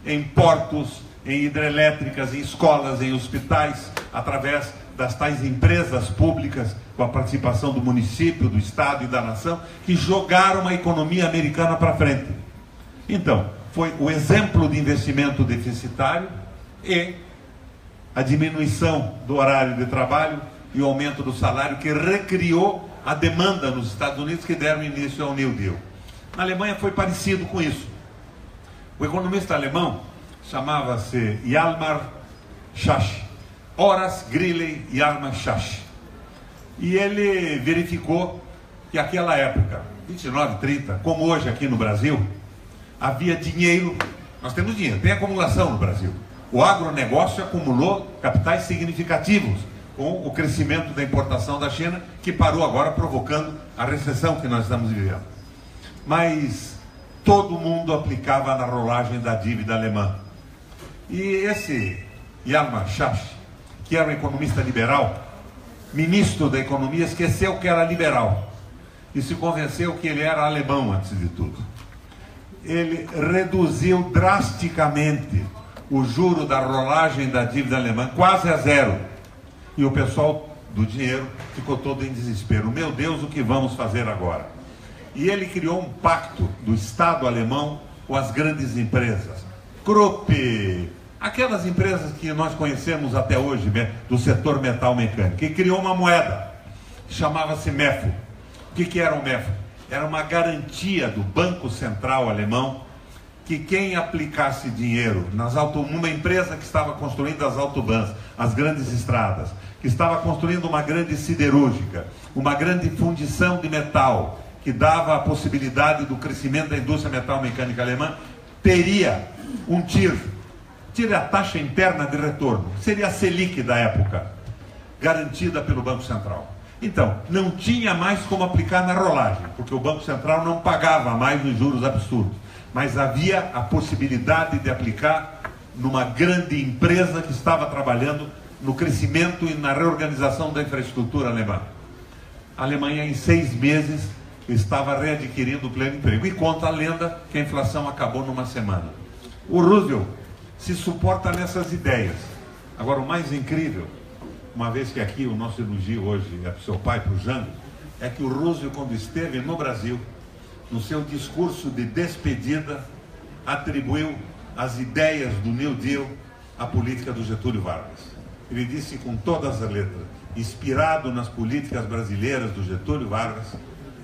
em portos, em hidrelétricas, em escolas, em hospitais, através das tais empresas públicas, com a participação do município, do estado e da nação, que jogaram a economia americana para frente. Então, foi o exemplo de investimento deficitário e a diminuição do horário de trabalho e o aumento do salário que recriou a demanda nos Estados Unidos, que deram início ao New Deal. Na Alemanha foi parecido com isso. O economista alemão chamava-se Hjalmar Schacht, Horace Greeley Hjalmar Schacht. E ele verificou que naquela época, 29, 30, como hoje aqui no Brasil, havia dinheiro. Nós temos dinheiro, tem acumulação no Brasil. O agronegócio acumulou capitais significativos com o crescimento da importação da China, que parou agora, provocando a recessão que nós estamos vivendo. Mas todo mundo aplicava na rolagem da dívida alemã. E esse Hjalmar Schacht, que era um economista liberal, ministro da economia, esqueceu que era liberal e se convenceu que ele era alemão antes de tudo. Ele reduziu drasticamente o juro da rolagem da dívida alemã, quase a zero. E o pessoal do dinheiro ficou todo em desespero. Meu Deus, o que vamos fazer agora? E ele criou um pacto do Estado alemão com as grandes empresas. Krupp, aquelas empresas que nós conhecemos até hoje, do setor metal mecânico, e criou uma moeda, chamava-se MEFO. O que era o MEFO? Era uma garantia do Banco Central alemão que quem aplicasse dinheiro numa empresa que estava construindo as autobans, as grandes estradas, que estava construindo uma grande siderúrgica, uma grande fundição de metal, que dava a possibilidade do crescimento da indústria metal mecânica alemã, teria um TIR, a taxa interna de retorno, seria a Selic da época, garantida pelo Banco Central. Então, não tinha mais como aplicar na rolagem, porque o Banco Central não pagava mais os juros absurdos, mas havia a possibilidade de aplicar numa grande empresa que estava trabalhando no crescimento e na reorganização da infraestrutura alemã. A Alemanha, em 6 meses, estava readquirindo o pleno emprego. E conta a lenda que a inflação acabou numa semana. O Roosevelt se suporta nessas ideias. Agora, o mais incrível, uma vez que aqui o nosso elogio hoje é para o seu pai, para o Jango, é que o Roosevelt, quando esteve no Brasil, no seu discurso de despedida, atribuiu as ideias do New Deal à política do Getúlio Vargas. Ele disse com todas as letras, inspirado nas políticas brasileiras do Getúlio Vargas,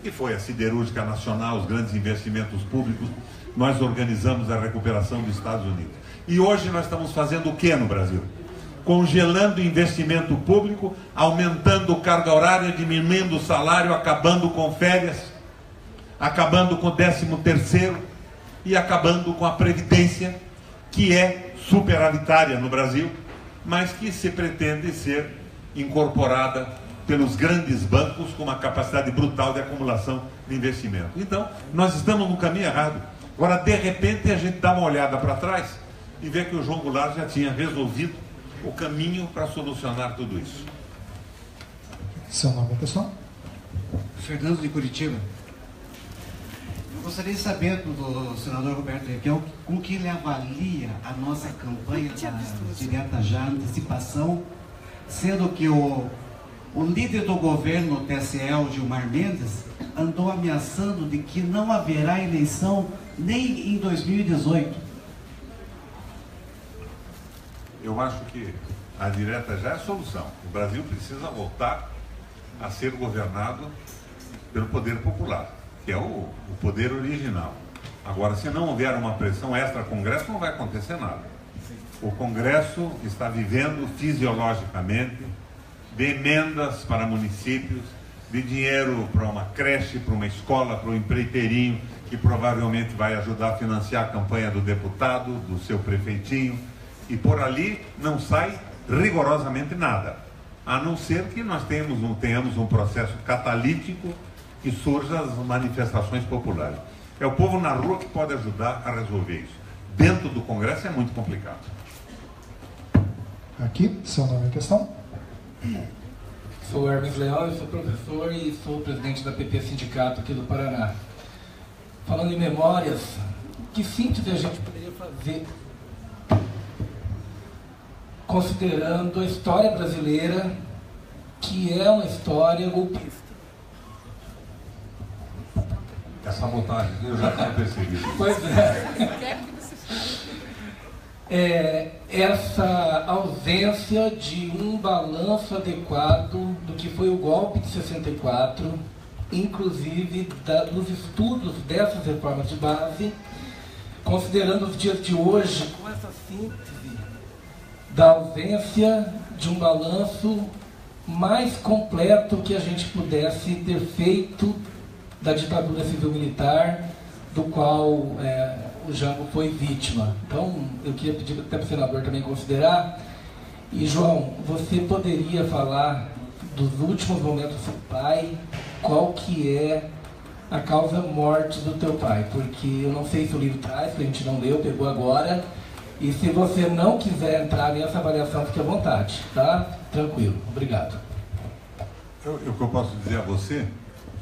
que foi a siderúrgica nacional, os grandes investimentos públicos, nós organizamos a recuperação dos Estados Unidos. E hoje nós estamos fazendo o que no Brasil? Congelando o investimento público, aumentando carga horária, diminuindo o salário, acabando com férias, acabando com o 13º e acabando com a Previdência, que é superavitária no Brasil, mas que se pretende ser incorporada pelos grandes bancos com uma capacidade brutal de acumulação de investimento. Então, nós estamos no caminho errado. Agora, de repente, a gente dá uma olhada para trás e vê que o João Goulart já tinha resolvido o caminho para solucionar tudo isso. Seu nome, pessoal? Fernando de Curitiba. Eu gostaria de saber do senador Roberto Requião como que ele avalia a nossa campanha direta já, antecipação, sendo que o líder do governo, o TSE, o Gilmar Mendes, andou ameaçando de que não haverá eleição nem em 2018. Eu acho que a direta já é a solução. O Brasil precisa voltar a ser governado pelo poder popular, que é o poder original. Agora, se não houver uma pressão extra-Congresso, não vai acontecer nada. O Congresso está vivendo fisiologicamente de emendas para municípios, de dinheiro para uma creche, para uma escola, para um empreiteirinho, que provavelmente vai ajudar a financiar a campanha do deputado, do seu prefeitinho, e por ali não sai rigorosamente nada, a não ser que nós tenhamos um processo catalítico que surja as manifestações populares. É o povo na rua que pode ajudar a resolver isso. Dentro do Congresso é muito complicado. Aqui, seu nome em questão? Sou Hermes Leal, eu sou professor e sou presidente da PP Sindicato aqui do Paraná. Falando em memórias, que síntese a gente poderia fazer considerando a história brasileira, que é uma história golpista. É sabotagem, eu já tinha percebido. Pois é. Essa ausência de um balanço adequado do que foi o golpe de 64, inclusive dos estudos dessas reformas de base, considerando os dias de hoje, com essa síntese da ausência de um balanço mais completo que a gente pudesse ter feito da ditadura civil-militar, do qual o Jango foi vítima. Então, eu queria pedir até para o senador também considerar. E, João, você poderia falar dos últimos momentos do seu pai, qual que é a causa morte do teu pai? Porque eu não sei se o livro traz, que a gente não leu, pegou agora. E se você não quiser entrar nessa avaliação, fique à vontade, tá? Tranquilo. Obrigado. O que eu posso dizer a você,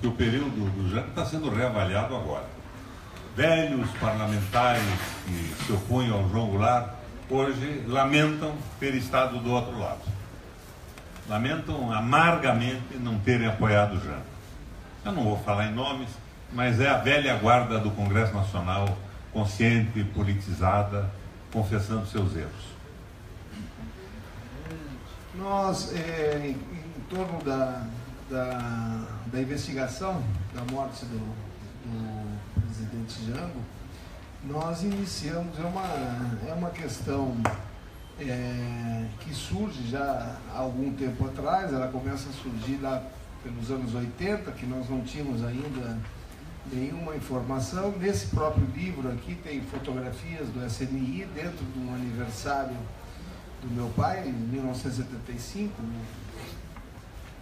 que o período do Jango está sendo reavaliado agora. Velhos parlamentares que se opunham ao João Goulart, hoje lamentam ter estado do outro lado. Lamentam amargamente não terem apoiado o Jango. Eu não vou falar em nomes, mas é a velha guarda do Congresso Nacional, consciente, politizada, confessando seus erros. Nós, em torno da investigação da morte do presidente Jango, nós iniciamos, é uma questão que surge já há algum tempo atrás. Ela começa a surgir lá pelos anos 80, que nós não tínhamos ainda nenhuma informação. Nesse próprio livro aqui tem fotografias do SNI dentro de um aniversário do meu pai, em 1975,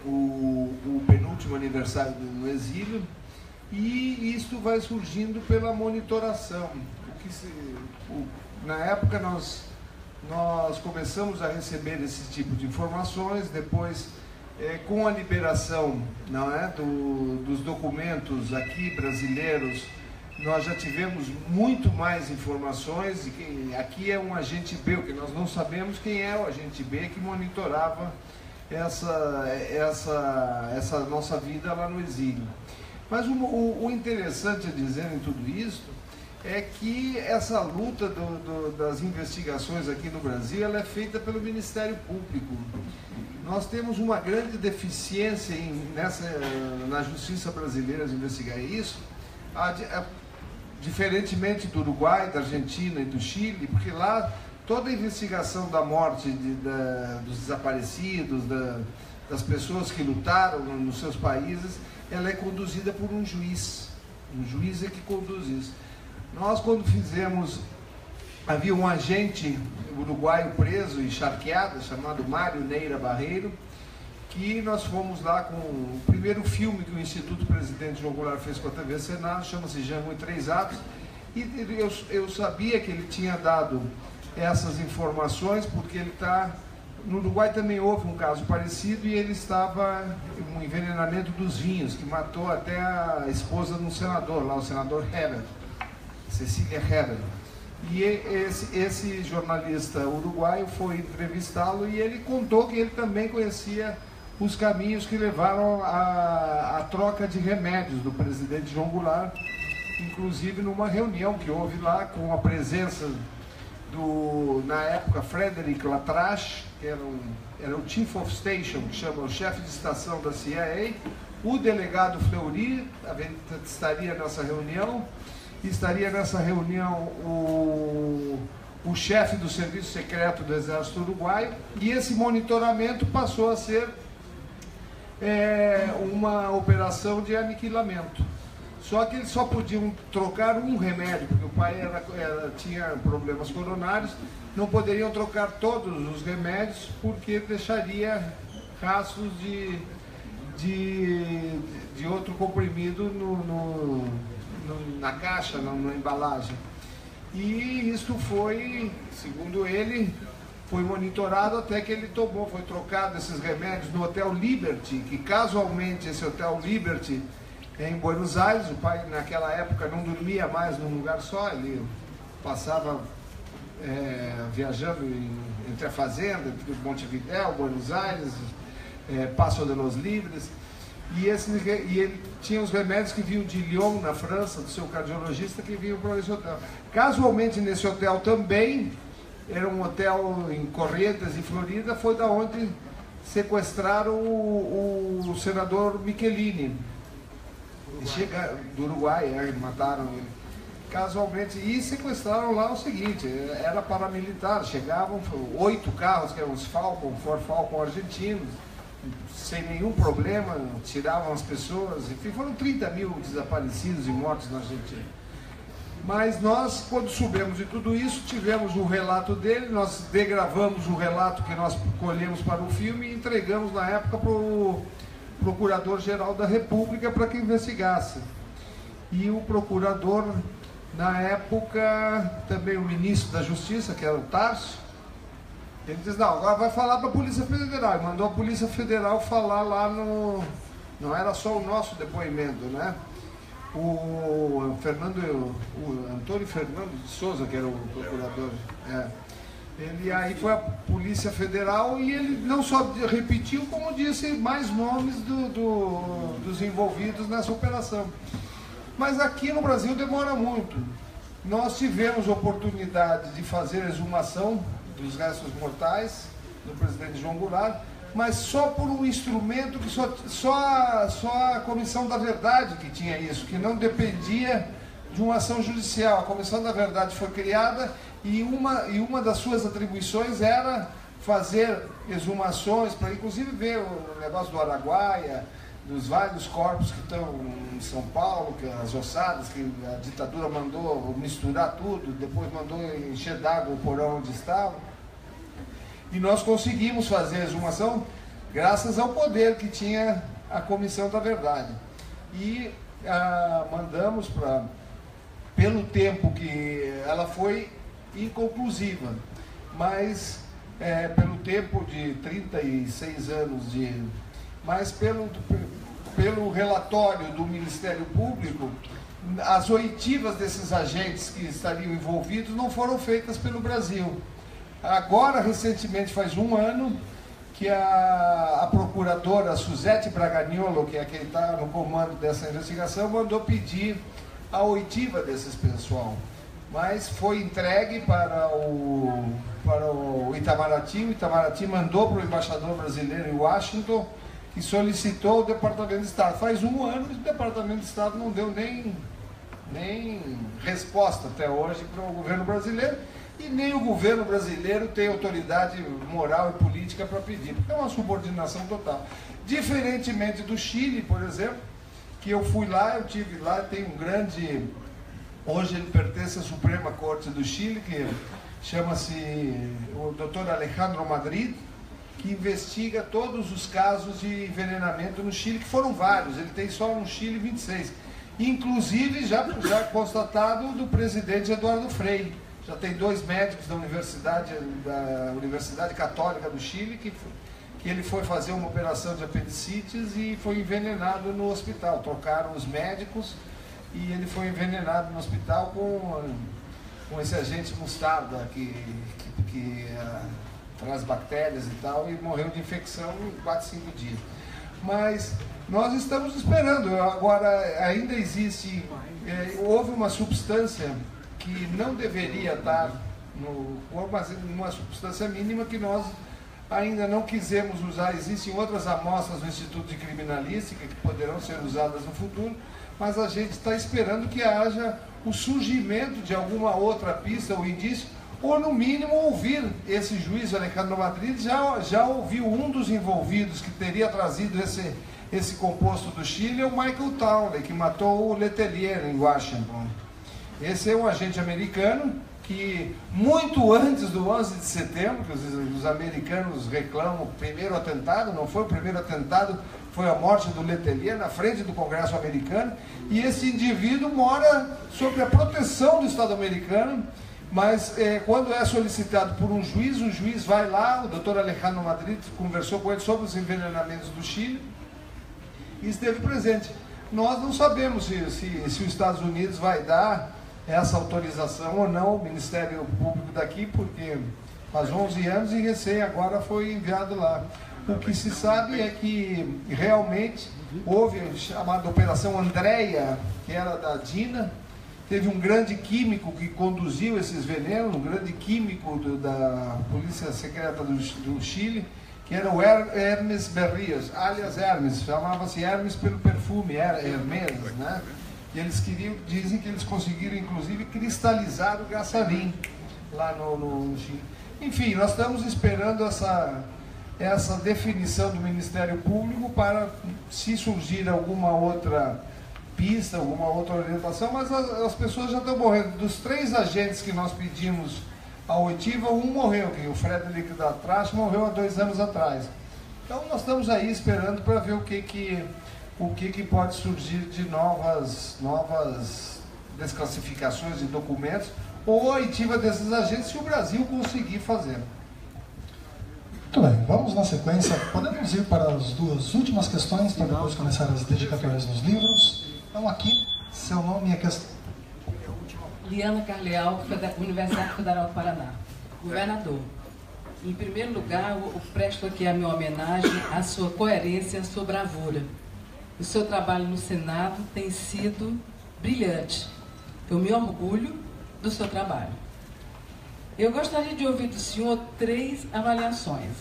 o penúltimo aniversário do exílio. E isto vai surgindo pela monitoração. Na época nós começamos a receber esse tipo de informações. Depois, com a liberação, não é, dos documentos aqui brasileiros, nós já tivemos muito mais informações. E aqui é um agente B, que nós não sabemos quem é o agente B que monitorava essa nossa vida lá no exílio. Mas o interessante a dizer em tudo isso é que essa luta das investigações aqui no Brasil, ela é feita pelo Ministério Público. Nós temos uma grande deficiência na justiça brasileira de investigar isso, diferentemente do Uruguai, da Argentina e do Chile, porque lá toda a investigação da morte dos desaparecidos, das pessoas que lutaram nos seus países, ela é conduzida por um juiz. Um juiz é que conduz isso. Nós, quando fizemos, havia um agente uruguaio preso e charqueado, chamado Mário Neira Barreiro, que nós fomos lá com o primeiro filme que o Instituto Presidente João Goulart fez com a TV Senado, chama-se Jango em 3 atos, e eu sabia que ele tinha dado essas informações, porque ele está... No Uruguai também houve um caso parecido, e ele estava um envenenamento dos vinhos, que matou até a esposa de um senador, lá o senador Heber, Cecília Heber. E esse jornalista uruguaio foi entrevistá-lo, e ele contou que ele também conhecia os caminhos que levaram à troca de remédios do presidente João Goulart, inclusive numa reunião que houve lá com a presença na época, Frederick Latrache, que era o Chief of Station, que chama o chefe de estação da CIA, o delegado Fleury estaria nessa reunião, o chefe do Serviço Secreto do Exército Uruguaio, e esse monitoramento passou a ser uma operação de aniquilamento. Só que eles só podiam trocar um remédio, porque o pai tinha problemas coronários, não poderiam trocar todos os remédios, porque deixaria rastros de outro comprimido na caixa, na embalagem. E isso foi, segundo ele, foi monitorado até que ele foi trocado esses remédios no Hotel Liberty, que casualmente esse Hotel Liberty em Buenos Aires. O pai naquela época não dormia mais num lugar só, ele passava viajando entre a fazenda, entre Montevidéu, Buenos Aires, Paso de los Libres, e ele tinha os remédios que vinham de Lyon, na França, do seu cardiologista, que vinham para esse hotel. Casualmente, nesse hotel também, era um hotel em Corrientes, em Florida, foi da onde sequestraram o senador Michelini, do Uruguai, mataram ele. Casualmente, e sequestraram lá o seguinte, era paramilitar, chegavam 8 carros, que eram os Ford Falcon argentinos, sem nenhum problema, tiravam as pessoas, enfim, foram 30 mil desaparecidos e mortos na Argentina. Mas nós, quando soubemos de tudo isso, tivemos o relato dele, nós degravamos o relato que nós colhemos para o filme e entregamos na época para o Procurador-Geral da República para que investigasse. E o procurador, na época, também o ministro da Justiça, que era o Tarso, ele disse, não, agora vai falar para a Polícia Federal. E mandou a Polícia Federal falar lá no... Não era só o nosso depoimento, né? O Antônio Fernando de Souza, que era o procurador, ele aí foi a Polícia Federal e ele não só repetiu, como disse mais nomes dos envolvidos nessa operação. Mas aqui no Brasil demora muito. Nós tivemos oportunidade de fazer a exumação dos restos mortais do presidente João Goulart, mas só por um instrumento que só a Comissão da Verdade que tinha isso, que não dependia de uma ação judicial. A Comissão da Verdade foi criada e uma das suas atribuições era fazer exumações, para inclusive ver o negócio do Araguaia, dos vários corpos que estão em São Paulo, que as ossadas, que a ditadura mandou misturar tudo, depois mandou encher d'água o porão onde estava. E nós conseguimos fazer a exumação graças ao poder que tinha a Comissão da Verdade. E mandamos pelo tempo que ela foi inconclusiva, mas pelo tempo de 36 anos mas pelo relatório do Ministério Público, as oitivas desses agentes que estariam envolvidos não foram feitas pelo Brasil. Agora, recentemente, faz um ano, que a procuradora Suzete Bragagnolo, que é quem está no comando dessa investigação, mandou pedir a oitiva desses pessoal. Mas foi entregue para o Itamaraty. O Itamaraty mandou para o embaixador brasileiro em Washington, que solicitou o Departamento de Estado. Faz um ano que o Departamento de Estado não deu nem resposta até hoje para o governo brasileiro, e nem o governo brasileiro tem autoridade moral e política para pedir, porque é uma subordinação total. Diferentemente do Chile, por exemplo, que eu fui lá, eu tive lá, tem um grande... Hoje ele pertence à Suprema Corte do Chile, que chama-se o Dr. Alejandro Madrid, que investiga todos os casos de envenenamento no Chile, que foram vários, ele tem só no Chile 26. Inclusive já constatado do presidente Eduardo Frei. Já tem 2 médicos da Universidade Católica do Chile que ele foi fazer uma operação de apendicites e foi envenenado no hospital. Trocaram os médicos e ele foi envenenado no hospital com esse agente mostarda que traz bactérias e tal, e morreu de infecção em 4, 5 dias. Mas nós estamos esperando. Agora, ainda existe, houve uma substância que não deveria estar no corpo, mas uma substância mínima que nós ainda não quisemos usar. Existem outras amostras no Instituto de Criminalística que poderão ser usadas no futuro, mas a gente está esperando que haja o surgimento de alguma outra pista ou indício, ou no mínimo ouvir esse juiz Alejandro Madrid. Já ouviu um dos envolvidos que teria trazido esse composto do Chile, é o Michael Townley, que matou o Letelier em Washington. Esse é um agente americano que, muito antes do 11 de setembro, que os americanos reclamam o primeiro atentado, não foi o primeiro atentado, foi a morte do Letelier na frente do Congresso americano, e esse indivíduo mora sob a proteção do Estado americano, mas quando é solicitado por um juiz, o juiz vai lá, o Dr. Alejandro Madrid conversou com ele sobre os envenenamentos do Chile e esteve presente. Nós não sabemos se os Estados Unidos vai dar essa autorização ou não, o Ministério Público daqui, porque faz 11 anos e recém agora foi enviado lá. O que se sabe é que realmente houve a chamada Operação Andréia, que era da DINA. Teve um grande químico que conduziu esses venenos, um grande químico da Polícia Secreta do Chile, que era o Hermes Berrios, alias Hermes, chamava-se Hermes pelo perfume, era Hermes, né? E eles dizem que eles conseguiram inclusive cristalizar o Gasarim lá no Chile. Enfim, nós estamos esperando essa definição do Ministério Público para, se surgir alguma outra pista, alguma outra orientação, mas as pessoas já estão morrendo. Dos 3 agentes que nós pedimos a oitiva, um morreu, que o Frederic da Trache morreu há 2 anos atrás. Então nós estamos aí esperando para ver o que pode surgir de novas desclassificações de documentos ou a oitiva desses agentes, se o Brasil conseguir fazer. Muito bem, vamos na sequência. Podemos ir para as 2 últimas questões para depois começar as dedicatórias nos livros. Então aqui, seu nome e a questão. Liana Carleal, Universidade Federal do Paraná. Governador, em primeiro lugar, eu presto aqui a minha homenagem à sua coerência, à sua bravura. O seu trabalho no Senado tem sido brilhante. Eu me orgulho do seu trabalho. Eu gostaria de ouvir do senhor 3 avaliações.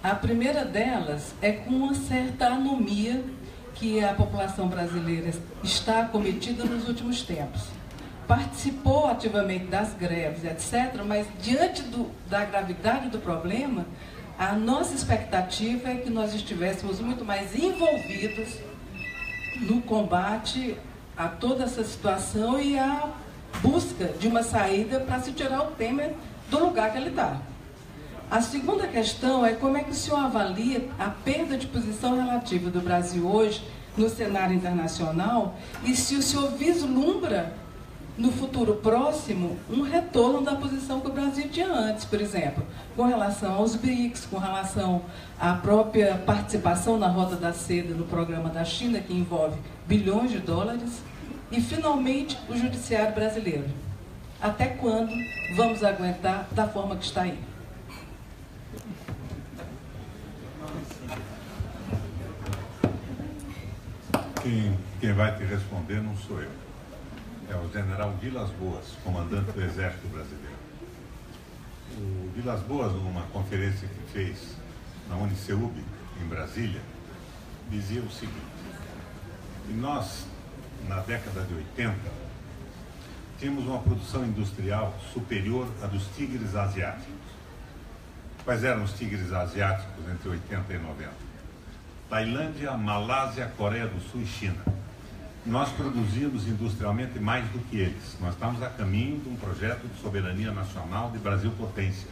A primeira delas é com uma certa anomia que a população brasileira está acometida nos últimos tempos. Participou ativamente das greves, etc., mas diante da gravidade do problema, a nossa expectativa é que nós estivéssemos muito mais envolvidos no combate a toda essa situação e a busca de uma saída para se tirar o Temer do lugar que ele está. A segunda questão é como é que o senhor avalia a perda de posição relativa do Brasil hoje no cenário internacional e se o senhor vislumbra no futuro próximo um retorno da posição que o Brasil tinha antes, por exemplo, com relação aos BRICS, com relação à própria participação na Rota da Seda no programa da China, que envolve bilhões de dólares, e finalmente o judiciário brasileiro. Até quando vamos aguentar da forma que está aí? Quem vai te responder não sou eu. É o general Vilas Boas, comandante do Exército Brasileiro. O Vilas Boas, numa conferência que fez na Uniceub, em Brasília, dizia o seguinte: que nós, na década de 80, tínhamos uma produção industrial superior à dos tigres asiáticos. Quais eram os tigres asiáticos entre 80 e 90? Tailândia, Malásia, Coreia do Sul e China. Nós produzíamos industrialmente mais do que eles. Nós estamos a caminho de um projeto de soberania nacional de Brasil potência.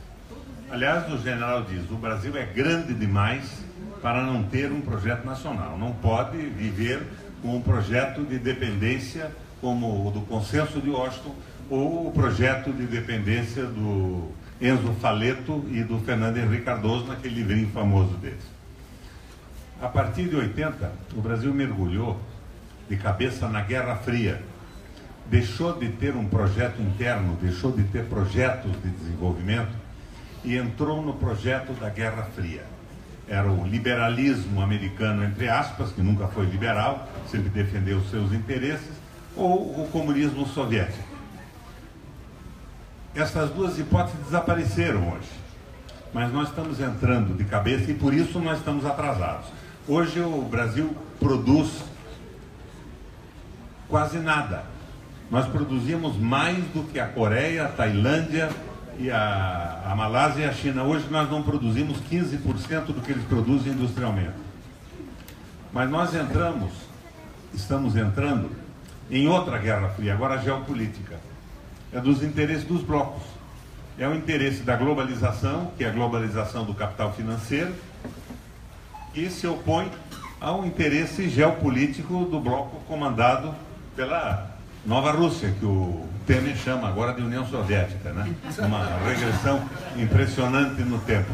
Aliás, o general diz, o Brasil é grande demais para não ter um projeto nacional. Não pode viver com um projeto de dependência como o do Consenso de Washington ou o projeto de dependência do Enzo Faleto e do Fernando Henrique Cardoso naquele livrinho famoso deles. A partir de 80, o Brasil mergulhou de cabeça na Guerra Fria. Deixou de ter um projeto interno, deixou de ter projetos de desenvolvimento e entrou no projeto da Guerra Fria. Era o liberalismo americano, entre aspas, que nunca foi liberal, sempre defendeu os seus interesses, ou o comunismo soviético. Essas 2 hipóteses desapareceram hoje, mas nós estamos entrando de cabeça e por isso nós estamos atrasados. Hoje o Brasil produz quase nada. Nós produzimos mais do que a Coreia, a Tailândia e a Malásia e a China. Hoje nós não produzimos 15% do que eles produzem industrialmente. Mas nós estamos entrando em outra Guerra Fria, agora a geopolítica. É dos interesses dos blocos. É o interesse da globalização, que é a globalização do capital financeiro, que se opõe ao interesse geopolítico do bloco comandado pela Nova Rússia, que o Temer chama agora de União Soviética, né? Uma regressão impressionante no tempo.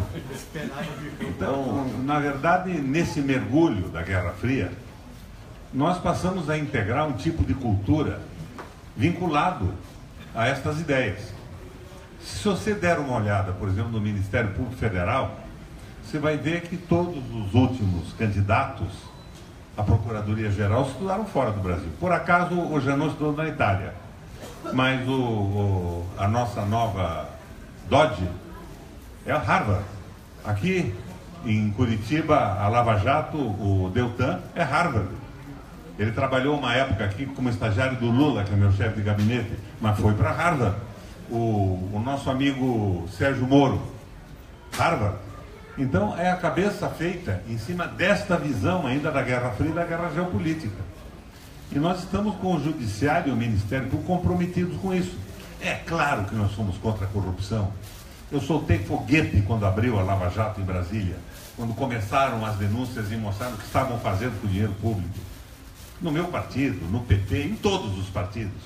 Então, na verdade, nesse mergulho da Guerra Fria, nós passamos a integrar um tipo de cultura vinculado a estas ideias. Se você der uma olhada, por exemplo, no Ministério Público Federal, você vai ver que todos os últimos candidatos à Procuradoria-Geral estudaram fora do Brasil. Por acaso, o Janot estudou na Itália, mas a nossa nova Dodge é a Harvard. Aqui em Curitiba, a Lava Jato, o Deltan, é Harvard. Ele trabalhou uma época aqui como estagiário do Lula, que é meu chefe de gabinete, mas foi para Harvard. O nosso amigo Sérgio Moro, Harvard. Então é a cabeça feita em cima desta visão ainda da Guerra Fria e da Guerra Geopolítica. E nós estamos com o Judiciário e o Ministério Público comprometidos com isso. É claro que nós somos contra a corrupção. Eu soltei foguete quando abriu a Lava Jato em Brasília, quando começaram as denúncias e mostraram o que estavam fazendo com o dinheiro público. No meu partido, no PT, em todos os partidos.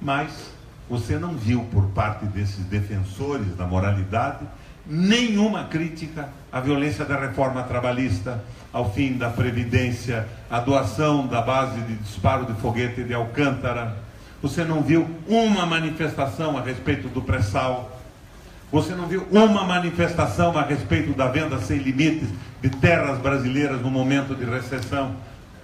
Mas você não viu por parte desses defensores da moralidade nenhuma crítica à violência da reforma trabalhista, ao fim da Previdência, à doação da base de disparo de foguete de Alcântara. Você não viu uma manifestação a respeito do pré-sal. Você não viu uma manifestação a respeito da venda sem limites de terras brasileiras no momento de recessão,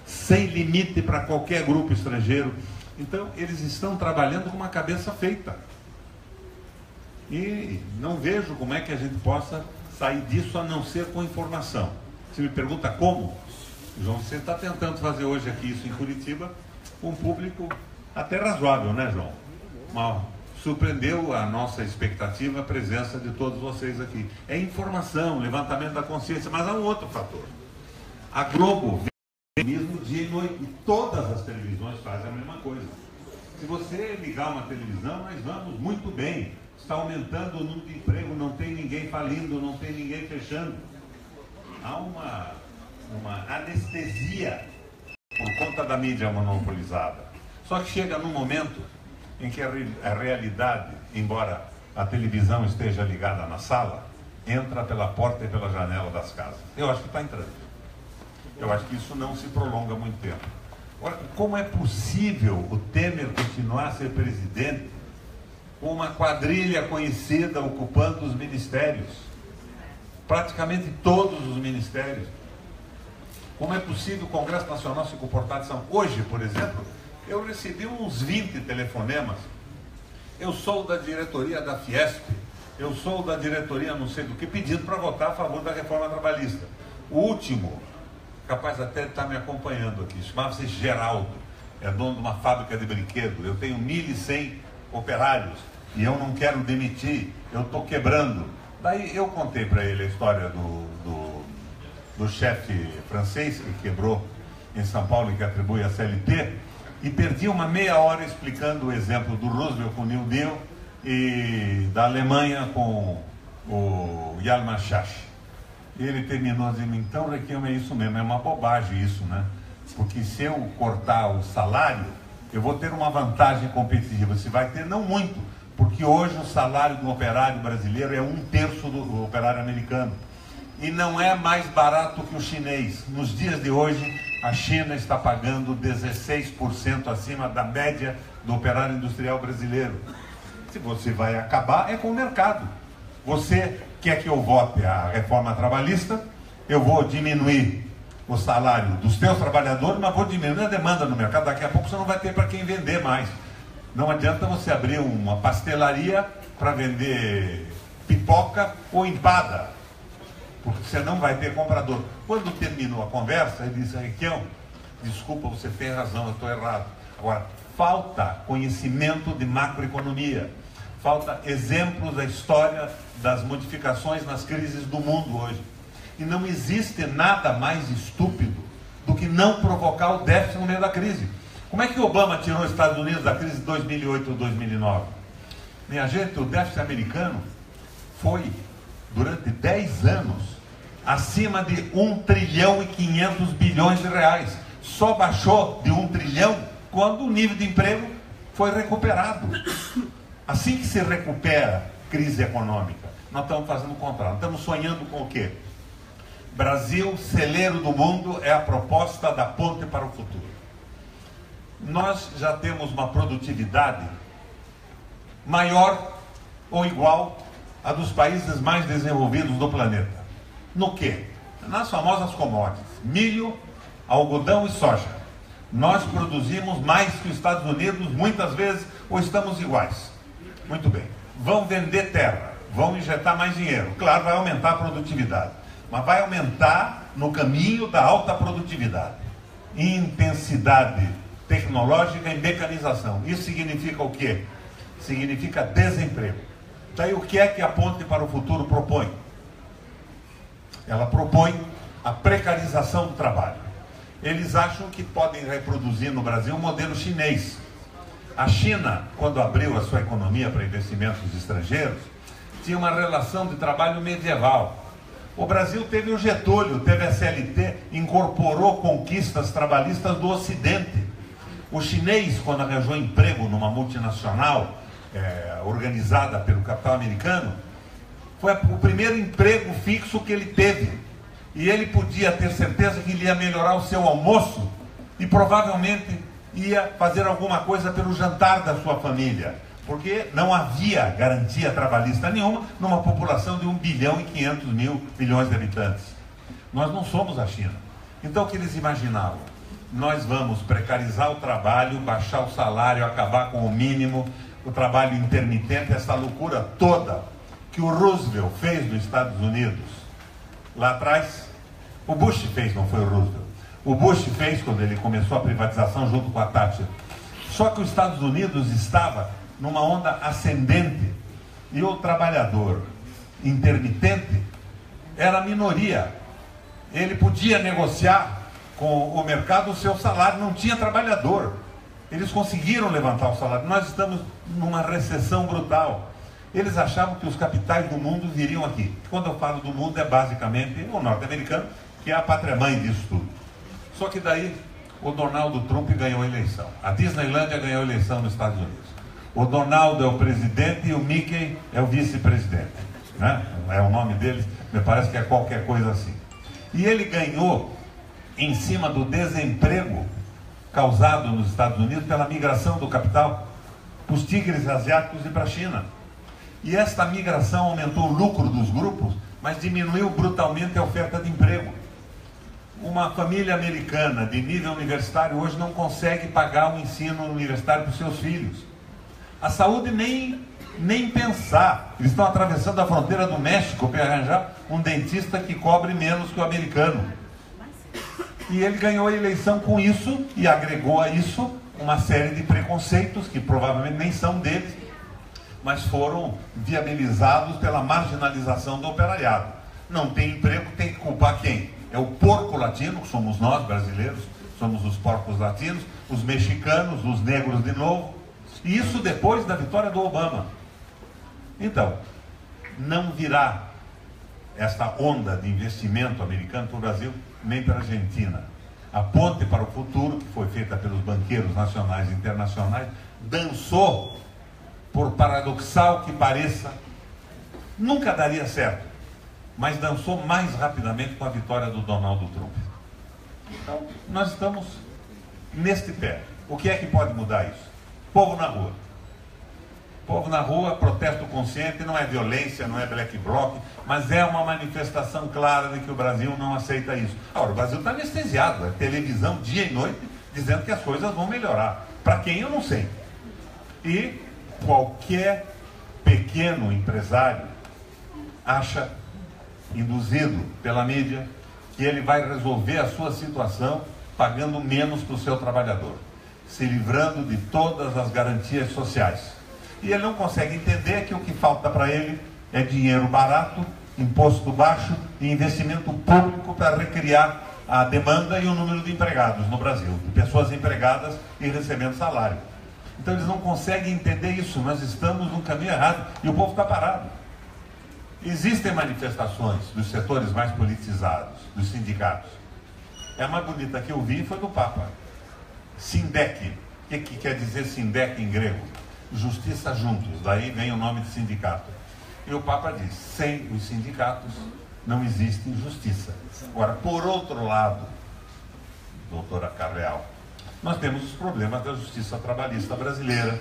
sem limite para qualquer grupo estrangeiro. Então, eles estão trabalhando com uma cabeça feita. E não vejo como é que a gente possa sair disso a não ser com informação. Você me pergunta como? O João Vicente está tentando fazer hoje aqui isso em Curitiba, com um público até razoável, né, João? Surpreendeu a nossa expectativa a presença de todos vocês aqui. É informação, levantamento da consciência, mas há um outro fator. A Globo vê mesmo dia e noite, e todas as televisões fazem a mesma coisa. Se você ligar uma televisão, nós vamos muito bem. Está aumentando o número de emprego, não tem ninguém falindo, não tem ninguém fechando. Há uma anestesia por conta da mídia monopolizada. Só que chega num momento em que a realidade, embora a televisão esteja ligada na sala, entra pela porta e pela janela das casas. Eu acho que está entrando. Eu acho que isso não se prolonga muito tempo. Agora, como é possível o Temer continuar a ser presidente com uma quadrilha conhecida ocupando os ministérios? Praticamente todos os ministérios. Como é possível o Congresso Nacional se comportar dessa forma? Hoje, por exemplo, eu recebi uns 20 telefonemas. Eu sou da diretoria da Fiesp, eu sou da diretoria não sei do que, pedindo para votar a favor da reforma trabalhista. O último, capaz até de estar me acompanhando aqui, chamava-se Geraldo, é dono de uma fábrica de brinquedo. Eu tenho 1.100 operários e eu não quero demitir, eu estou quebrando. Daí eu contei para ele a história do chefe francês que quebrou em São Paulo e que atribui a CLT, e perdi uma meia hora explicando o exemplo do Roosevelt com o New Deal e da Alemanha com o Yalmar Schach. E ele terminou dizendo, então, Requião, é isso mesmo, é uma bobagem isso, né? Porque se eu cortar o salário, eu vou ter uma vantagem competitiva. Você vai ter, não muito, porque hoje o salário do operário brasileiro é 1/3 do operário americano. E não é mais barato que o chinês. Nos dias de hoje, a China está pagando 16% acima da média do operário industrial brasileiro. Se você vai acabar, é com o mercado. Você quer que eu vote a reforma trabalhista, eu vou diminuir o salário dos teus trabalhadores, mas vou diminuir a demanda no mercado. Daqui a pouco você não vai ter para quem vender mais. Não adianta você abrir uma pastelaria para vender pipoca ou empada, porque você não vai ter comprador. Quando terminou a conversa, ele disse, Requião, desculpa, você tem razão, eu estou errado. Agora, falta conhecimento de macroeconomia, falta exemplos da história das modificações nas crises do mundo hoje. E não existe nada mais estúpido do que não provocar o déficit no meio da crise. Como é que o Obama tirou os Estados Unidos da crise de 2008 ou 2009? Minha gente, o déficit americano foi, durante 10 anos, acima de 1 trilhão e 500 bilhões de reais. Só baixou de 1 trilhão quando o nível de emprego foi recuperado. Assim que se recupera crise econômica, nós estamos fazendo o contrário. Nós estamos sonhando com o quê? Brasil, celeiro do mundo, é a proposta da ponte para o futuro. nós já temos uma produtividade maior ou igual à dos países mais desenvolvidos do planeta. No quê? Nas famosas commodities, milho, algodão e soja. Nós produzimos mais que os Estados Unidos, muitas vezes, ou estamos iguais. Muito bem. Vão vender terra, vão injetar mais dinheiro. Claro, vai aumentar a produtividade, mas vai aumentar no caminho da alta produtividade. Intensidade tecnológica e mecanização. Isso significa o quê? Significa desemprego. Daí o que é que a Ponte para o Futuro propõe? Ela propõe a precarização do trabalho. Eles acham que podem reproduzir no Brasil o modelo chinês. A China, quando abriu a sua economia para investimentos estrangeiros, tinha uma relação de trabalho medieval. O Brasil teve o Getúlio, teve a CLT, incorporou conquistas trabalhistas do Ocidente. O chinês, quando arranjou emprego numa multinacional organizada pelo capital americano, foi o primeiro emprego fixo que ele teve. E ele podia ter certeza que ele ia melhorar o seu almoço e provavelmente ia fazer alguma coisa pelo jantar da sua família. Porque não havia garantia trabalhista nenhuma numa população de 1,5 bilhão de habitantes. Nós não somos a China. Então o que eles imaginavam? Nós vamos precarizar o trabalho, baixar o salário, acabar com o mínimo, o trabalho intermitente, essa loucura toda que o Roosevelt fez nos Estados Unidos lá atrás. O Bush fez, não foi o Roosevelt. O Bush fez quando ele começou a privatização junto com a Thatcher. Só que os Estados Unidos estava numa onda ascendente e o trabalhador intermitente era a minoria. Ele podia negociar com o mercado o seu salário, não tinha trabalhador. Eles conseguiram levantar o salário. Nós estamos numa recessão brutal. Eles achavam que os capitais do mundo viriam aqui. Quando eu falo do mundo, é basicamente o norte-americano, que é a pátria-mãe disso tudo. Só que daí o Donald Trump ganhou a eleição. A Disneylândia ganhou a eleição nos Estados Unidos. O Donald é o presidente e o Mickey é o vice-presidente. Né? É o nome deles, me parece que é qualquer coisa assim. E ele ganhou em cima do desemprego causado nos Estados Unidos pela migração do capital para os tigres asiáticos e para a China. E esta migração aumentou o lucro dos grupos, mas diminuiu brutalmente a oferta de emprego. Uma família americana de nível universitário hoje não consegue pagar o ensino universitário para os seus filhos. A saúde nem pensar. Eles estão atravessando a fronteira do México para arranjar um dentista que cobre menos que o americano. E ele ganhou a eleição com isso e agregou a isso uma série de preconceitos que provavelmente nem são deles, mas foram viabilizados pela marginalização do operariado. Não tem emprego, tem que culpar quem? É o porco latino, que somos nós brasileiros, somos os porcos latinos, os mexicanos, os negros de novo. E isso depois da vitória do Obama. Então, não virá esta onda de investimento americano para o Brasil, nem para a Argentina. A Ponte para o Futuro, que foi feita pelos banqueiros nacionais e internacionais, dançou, por paradoxal que pareça, nunca daria certo, mas dançou mais rapidamente com a vitória do Donald Trump. Então, nós estamos neste pé. O que é que pode mudar isso? Povo na rua. Povo na rua, protesto consciente, não é violência, não é black bloc, mas é uma manifestação clara de que o Brasil não aceita isso. Agora, o Brasil está anestesiado, é televisão dia e noite, dizendo que as coisas vão melhorar. Para quem, eu não sei. E qualquer pequeno empresário acha, induzido pela mídia, que ele vai resolver a sua situação pagando menos para o seu trabalhador, se livrando de todas as garantias sociais. E ele não consegue entender que o que falta para ele é dinheiro barato, imposto baixo e investimento público para recriar a demanda e o número de empregados no Brasil, de pessoas empregadas e recebendo salário. Então eles não conseguem entender isso. Nós estamos no caminho errado e o povo está parado. Existem manifestações dos setores mais politizados, dos sindicatos. A mais bonita que eu vi foi do Papa. Sindec. O que quer dizer Sindec em grego? Justiça juntos. Daí vem o nome de sindicato. E o Papa diz, sem os sindicatos não existe justiça. Agora, por outro lado, doutora Carreal, nós temos os problemas da justiça trabalhista brasileira,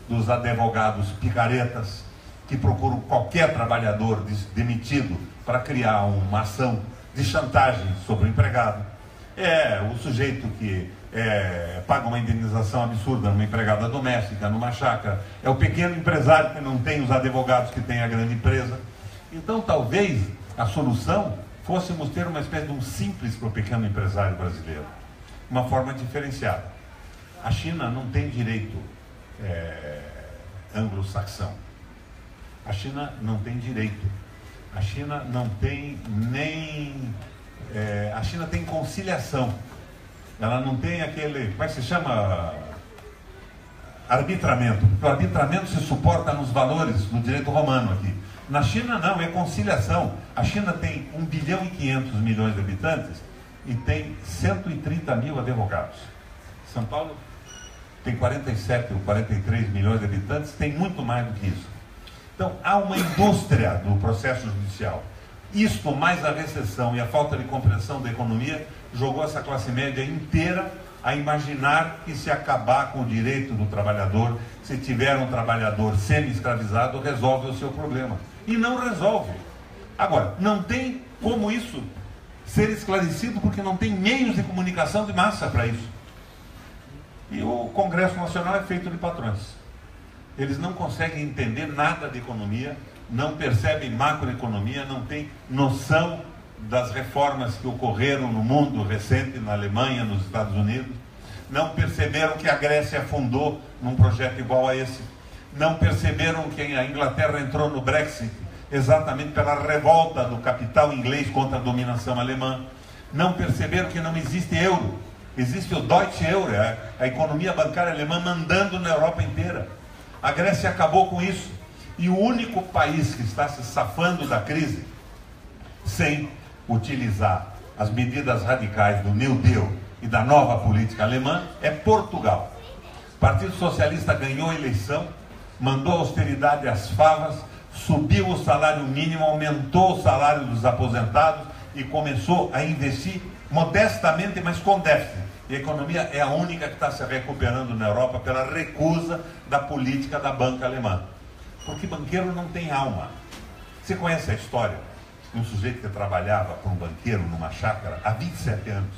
dos advogados picaretas, que procuram qualquer trabalhador demitido para criar uma ação de chantagem sobre o empregado. É o sujeito que paga uma indenização absurda numa empregada doméstica, numa chácara. É o pequeno empresário que não tem os advogados que tem a grande empresa. Então, talvez a solução fôssemos ter uma espécie de um simples para o pequeno empresário brasileiro. Uma forma diferenciada. A China não tem direito anglo-saxão. A China não tem direito. A China não tem nem... a China tem conciliação. Ela não tem aquele... Como é que se chama? Arbitramento. Porque o arbitramento se suporta nos valores do direito romano aqui. Na China não, é conciliação. A China tem 1 bilhão e 500 milhões de habitantes e tem 130 mil advogados. São Paulo tem 47 ou 43 milhões de habitantes, tem muito mais do que isso. Então, há uma indústria do processo judicial. Isto, mais a recessão e a falta de compreensão da economia, jogou essa classe média inteira a imaginar que se acabar com o direito do trabalhador, se tiver um trabalhador semi-escravizado, resolve o seu problema. E não resolve. Agora, não tem como isso ser esclarecido, porque não tem meios de comunicação de massa para isso. E o Congresso Nacional é feito de patrões. Eles não conseguem entender nada de economia, não percebem macroeconomia, não têm noção das reformas que ocorreram no mundo recente, na Alemanha, nos Estados Unidos. Não perceberam que a Grécia afundou num projeto igual a esse. Não perceberam que a Inglaterra entrou no Brexit exatamente pela revolta do capital inglês contra a dominação alemã. Não perceberam que não existe euro. Existe o Deutsche Euro, a economia bancária alemã mandando na Europa inteira. A Grécia acabou com isso. E o único país que está se safando da crise sem utilizar as medidas radicais do New Deal e da nova política alemã é Portugal. O Partido Socialista ganhou a eleição, mandou austeridade às favas, subiu o salário mínimo, aumentou o salário dos aposentados e começou a investir modestamente, mas com déficit. E a economia é a única que está se recuperando na Europa pela recusa da política da banca alemã. Porque banqueiro não tem alma. Você conhece a história de um sujeito que trabalhava para um banqueiro numa chácara há 27 anos.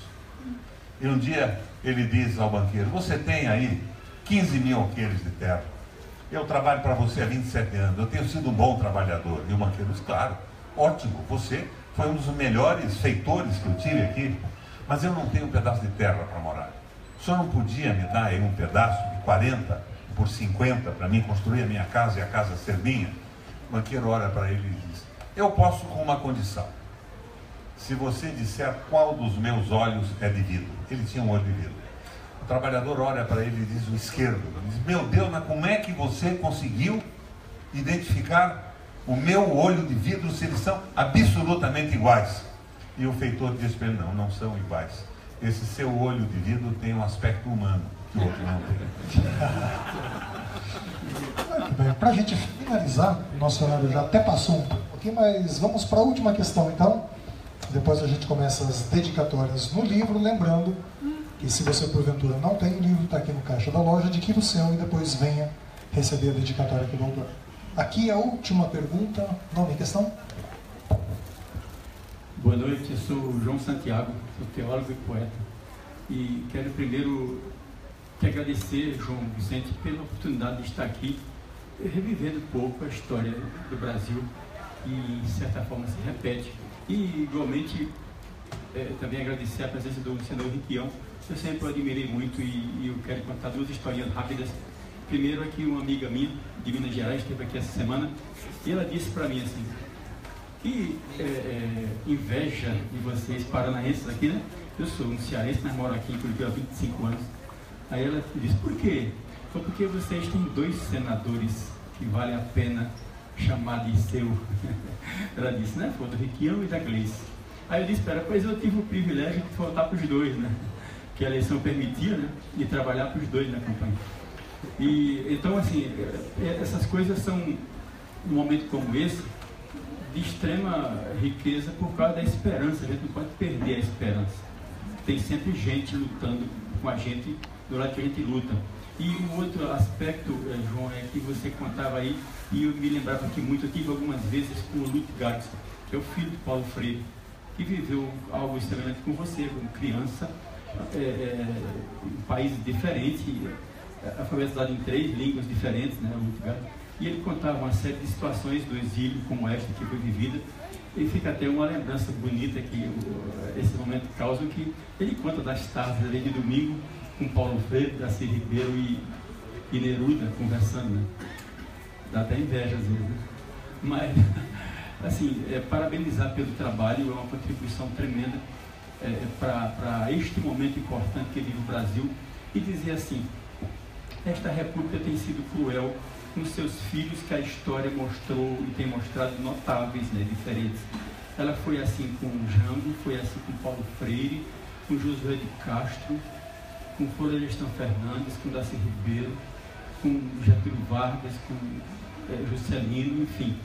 E um dia ele diz ao banqueiro: você tem aí 15 mil alqueires de terra. Eu trabalho para você há 27 anos. Eu tenho sido um bom trabalhador. E o banqueiro diz: claro, ótimo, você foi um dos melhores feitores que eu tive aqui. Mas eu não tenho um pedaço de terra para morar. O senhor não podia me dar aí um pedaço de 40 por 50 para mim construir a minha casa e a casa ser minha? O banqueiro olha para ele e diz: eu posso, com uma condição. Se você disser qual dos meus olhos é de vidro. Ele tinha um olho de vidro. O trabalhador olha para ele e diz: o esquerdo. Ele diz: meu Deus, mas como é que você conseguiu identificar o meu olho de vidro se eles são absolutamente iguais? E o feitor diz para ele: não são iguais. Esse seu olho de vidro tem um aspecto humano que o outro não tem. Muito bem, para a gente finalizar, o nosso horário já até passou um pouquinho, mas vamos para a última questão então. Depois a gente começa as dedicatórias no livro, lembrando que se você porventura não tem o livro, está aqui no caixa da loja, adquira o seu e depois venha receber a dedicatória aqui do autor. Aqui a última pergunta, nome e questão. Boa noite, eu sou João Santiago, sou teólogo e poeta. E quero primeiro te agradecer, João Vicente, pela oportunidade de estar aqui, revivendo um pouco a história do Brasil, que de certa forma se repete. E igualmente também agradecer a presença do senador Requião. Eu sempre o admirei muito e eu quero contar duas historinhas rápidas. Primeiro, aqui uma amiga minha de Minas Gerais esteve aqui essa semana e ela disse para mim assim: que inveja de vocês paranaenses aqui, né? Eu sou um cearense, mas moro aqui em Curitiba há 25 anos. Aí ela disse: por quê? Foi porque vocês têm 2 senadores que vale a pena chamar de seu. Ela disse, né? Foi do Requião e da Gleice. Aí eu disse: espera, pois eu tive o privilégio de votar para os 2, né? Que a eleição permitia, né? E trabalhar para os 2 na campanha. E então, assim, essas coisas são, num momento como esse, de extrema riqueza por causa da esperança. A gente não pode perder a esperança. Tem sempre gente lutando com a gente do lado que a gente luta. E um outro aspecto, João, é que você contava aí, e eu me lembrava aqui muito, eu tive algumas vezes com o Lutgard, que é o filho de Paulo Freire, que viveu algo semelhante com você, como criança, em países diferentes, alfabetizado em 3 línguas diferentes, né, o Lutgard. E ele contava uma série de situações do exílio, como esta que foi vivida, e fica até uma lembrança bonita que esse momento causa, que ele conta das tardes ali de domingo, com Paulo Freire, Darcy Ribeiro e Neruda conversando, né? Dá até inveja às vezes, né? Mas, assim, parabenizar pelo trabalho, é uma contribuição tremenda para este momento importante que vive o Brasil, e dizer assim, esta república tem sido cruel com seus filhos, que a história mostrou e tem mostrado notáveis, né, diferentes. Ela foi assim com Jango, foi assim com Paulo Freire, com Josué de Castro, com Flora Gestão Fernandes, com Darcy Ribeiro, com Getúlio Vargas, com Juscelino, enfim.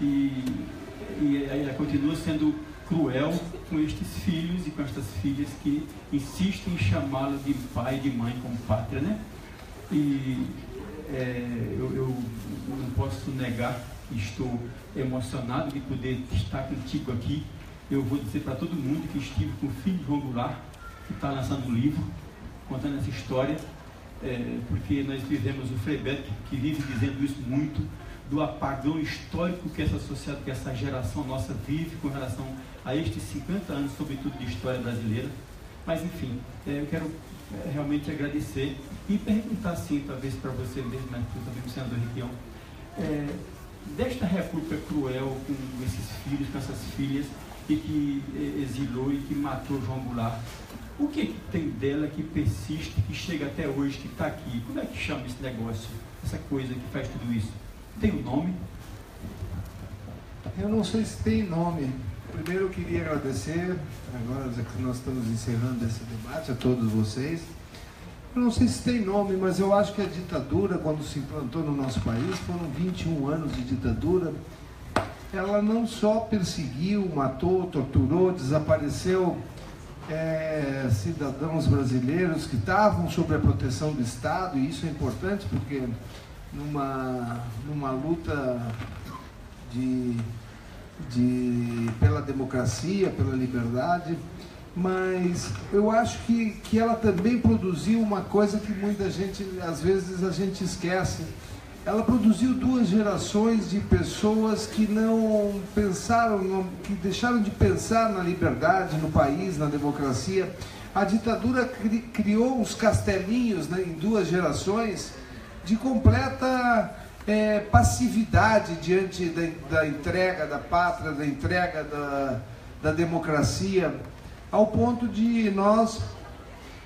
E ela continua sendo cruel com estes filhos e com estas filhas que insistem em chamá-la de pai e de mãe como pátria, né? E eu não posso negar que estou emocionado de poder estar contigo aqui. Eu vou dizer para todo mundo que estive com o filho de João Goulart, que está lançando um livro, contando essa história, porque nós vivemos o Freire, que vive dizendo isso muito, do apagão histórico que essa sociedade, que essa geração nossa vive com relação a estes 50 anos, sobretudo de história brasileira. Mas, enfim, eu quero realmente agradecer e perguntar, sim, talvez para você mesmo, mas também para o senador Requião, desta república cruel com esses filhos, com essas filhas, e que exilou e que matou João Goulart, o que tem dela que persiste, que chega até hoje, que está aqui? Como é que chama esse negócio, essa coisa que faz tudo isso? Tem um nome? Eu não sei se tem nome. Primeiro eu queria agradecer, agora que nós estamos encerrando esse debate, a todos vocês. Eu não sei se tem nome, mas eu acho que a ditadura, quando se implantou no nosso país, foram 21 anos de ditadura. Ela não só perseguiu, matou, torturou, desapareceu cidadãos brasileiros que estavam sob a proteção do Estado, e isso é importante porque numa luta pela democracia, pela liberdade, mas eu acho que ela também produziu uma coisa que muita gente, às vezes a gente esquece. Ela produziu 2 gerações de pessoas que não pensaram, que deixaram de pensar na liberdade, no país, na democracia. A ditadura criou uns castelinhos, né, em 2 gerações de completa passividade diante da entrega da pátria, da entrega da democracia, ao ponto de nós,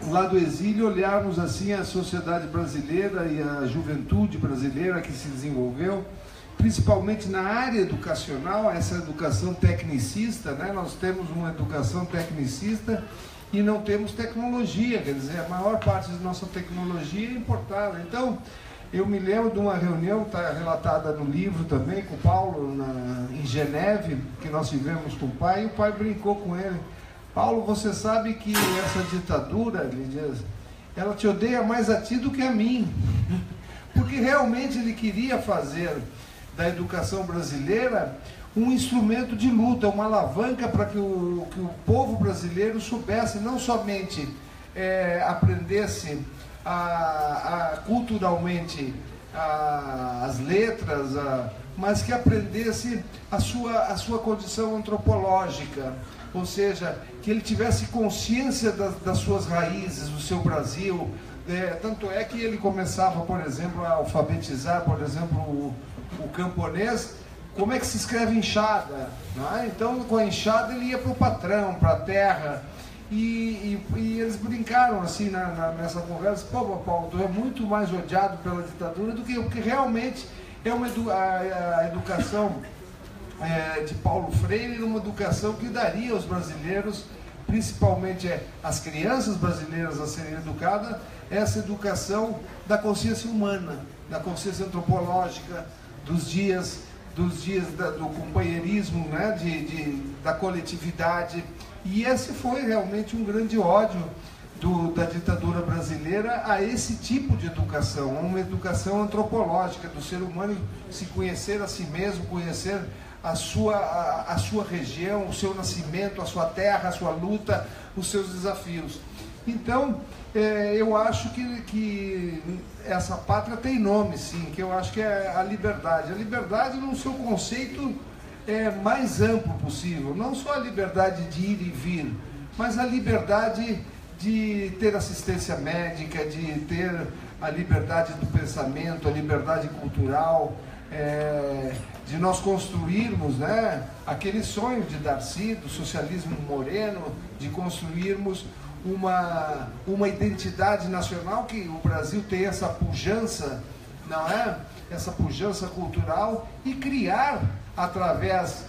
lá do exílio, olharmos assim a sociedade brasileira e a juventude brasileira que se desenvolveu, principalmente na área educacional, essa educação tecnicista, né? Nós temos uma educação tecnicista e não temos tecnologia, quer dizer, a maior parte da nossa tecnologia é importada. Então, eu me lembro de uma reunião, está relatada no livro também, com o Paulo, em Geneve, que nós tivemos com o pai, e o pai brincou com ele. Paulo, você sabe que essa ditadura, ele diz, ela te odeia mais a ti do que a mim. Porque realmente ele queria fazer da educação brasileira um instrumento de luta, uma alavanca para que o povo brasileiro soubesse, não somente aprendesse culturalmente as letras, mas que aprendesse a sua condição antropológica, ou seja, que ele tivesse consciência das suas raízes, do seu Brasil. Tanto é que ele começava, por exemplo, a alfabetizar, por exemplo, o camponês, como é que se escreve enxada, não é? Então, com a enxada ele ia para o patrão, para a terra, e eles brincaram assim nessa conversa. Pô, Paulo, tu é muito mais odiado pela ditadura do que porque realmente é a educação de Paulo Freire, uma educação que daria aos brasileiros, principalmente as crianças brasileiras a serem educadas, essa educação da consciência humana, da consciência antropológica, dos dias do companheirismo, né, da coletividade. E esse foi realmente um grande ódio da ditadura brasileira a esse tipo de educação, uma educação antropológica do ser humano, se conhecer a si mesmo, conhecer a sua região, o seu nascimento, a sua terra, a sua luta, os seus desafios. Então, eu acho que essa pátria tem nome, sim, que eu acho que é a liberdade. A liberdade no seu conceito mais amplo possível, não só a liberdade de ir e vir, mas a liberdade de ter assistência médica, de ter a liberdade do pensamento, a liberdade cultural, de nós construirmos, né, aquele sonho de Darcy, do socialismo moreno, de construirmos uma identidade nacional, que o Brasil tem essa pujança, não é? Essa pujança cultural, e criar, através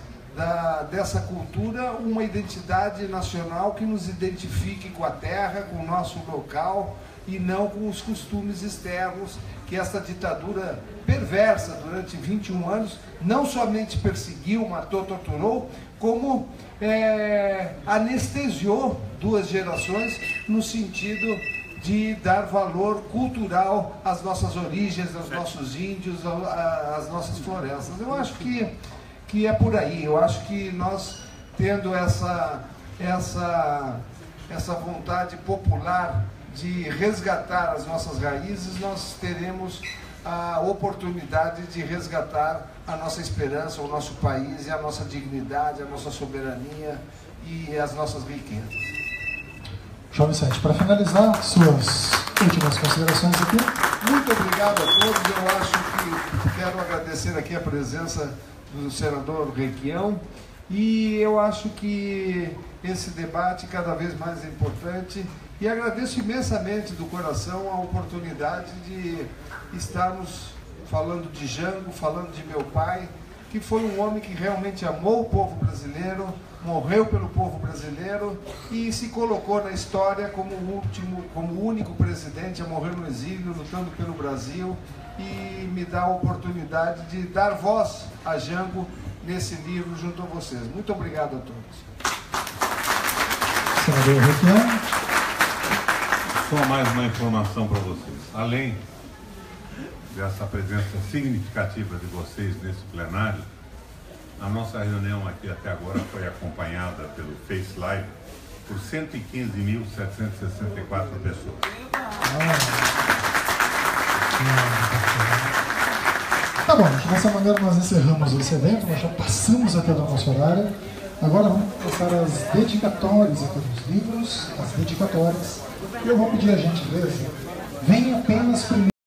dessa cultura, uma identidade nacional que nos identifique com a terra, com o nosso local, e não com os costumes externos que essa ditadura perversa durante 21 anos não somente perseguiu, matou, torturou, como anestesiou 2 gerações no sentido de dar valor cultural às nossas origens, aos nossos índios, às nossas florestas. Eu acho que é por aí. Eu acho que nós, tendo essa vontade popular de resgatar as nossas raízes, nós teremos a oportunidade de resgatar a nossa esperança, o nosso país, e a nossa dignidade, a nossa soberania e as nossas riquezas. João Vicente, para finalizar, suas últimas considerações aqui. Muito obrigado a todos. Eu acho que quero agradecer aqui a presença do senador Requião, e eu acho que esse debate cada vez mais é importante, e agradeço imensamente do coração a oportunidade de estarmos falando de Jango, falando de meu pai, que foi um homem que realmente amou o povo brasileiro, morreu pelo povo brasileiro e se colocou na história como o único presidente a morrer no exílio, lutando pelo Brasil, e me dá a oportunidade de dar voz a Jango nesse livro junto a vocês. Muito obrigado a todos. Senador Requião. Só mais uma informação para vocês. Além dessa presença significativa de vocês nesse plenário, a nossa reunião aqui até agora foi acompanhada pelo Face Live por 115.764 pessoas. Tá bom, dessa maneira nós encerramos esse evento, nós já passamos até do nosso horário. Agora vamos passar as dedicatórias aqui dos livros, as dedicatórias. E eu vou pedir a gentileza, venha apenas primeiro.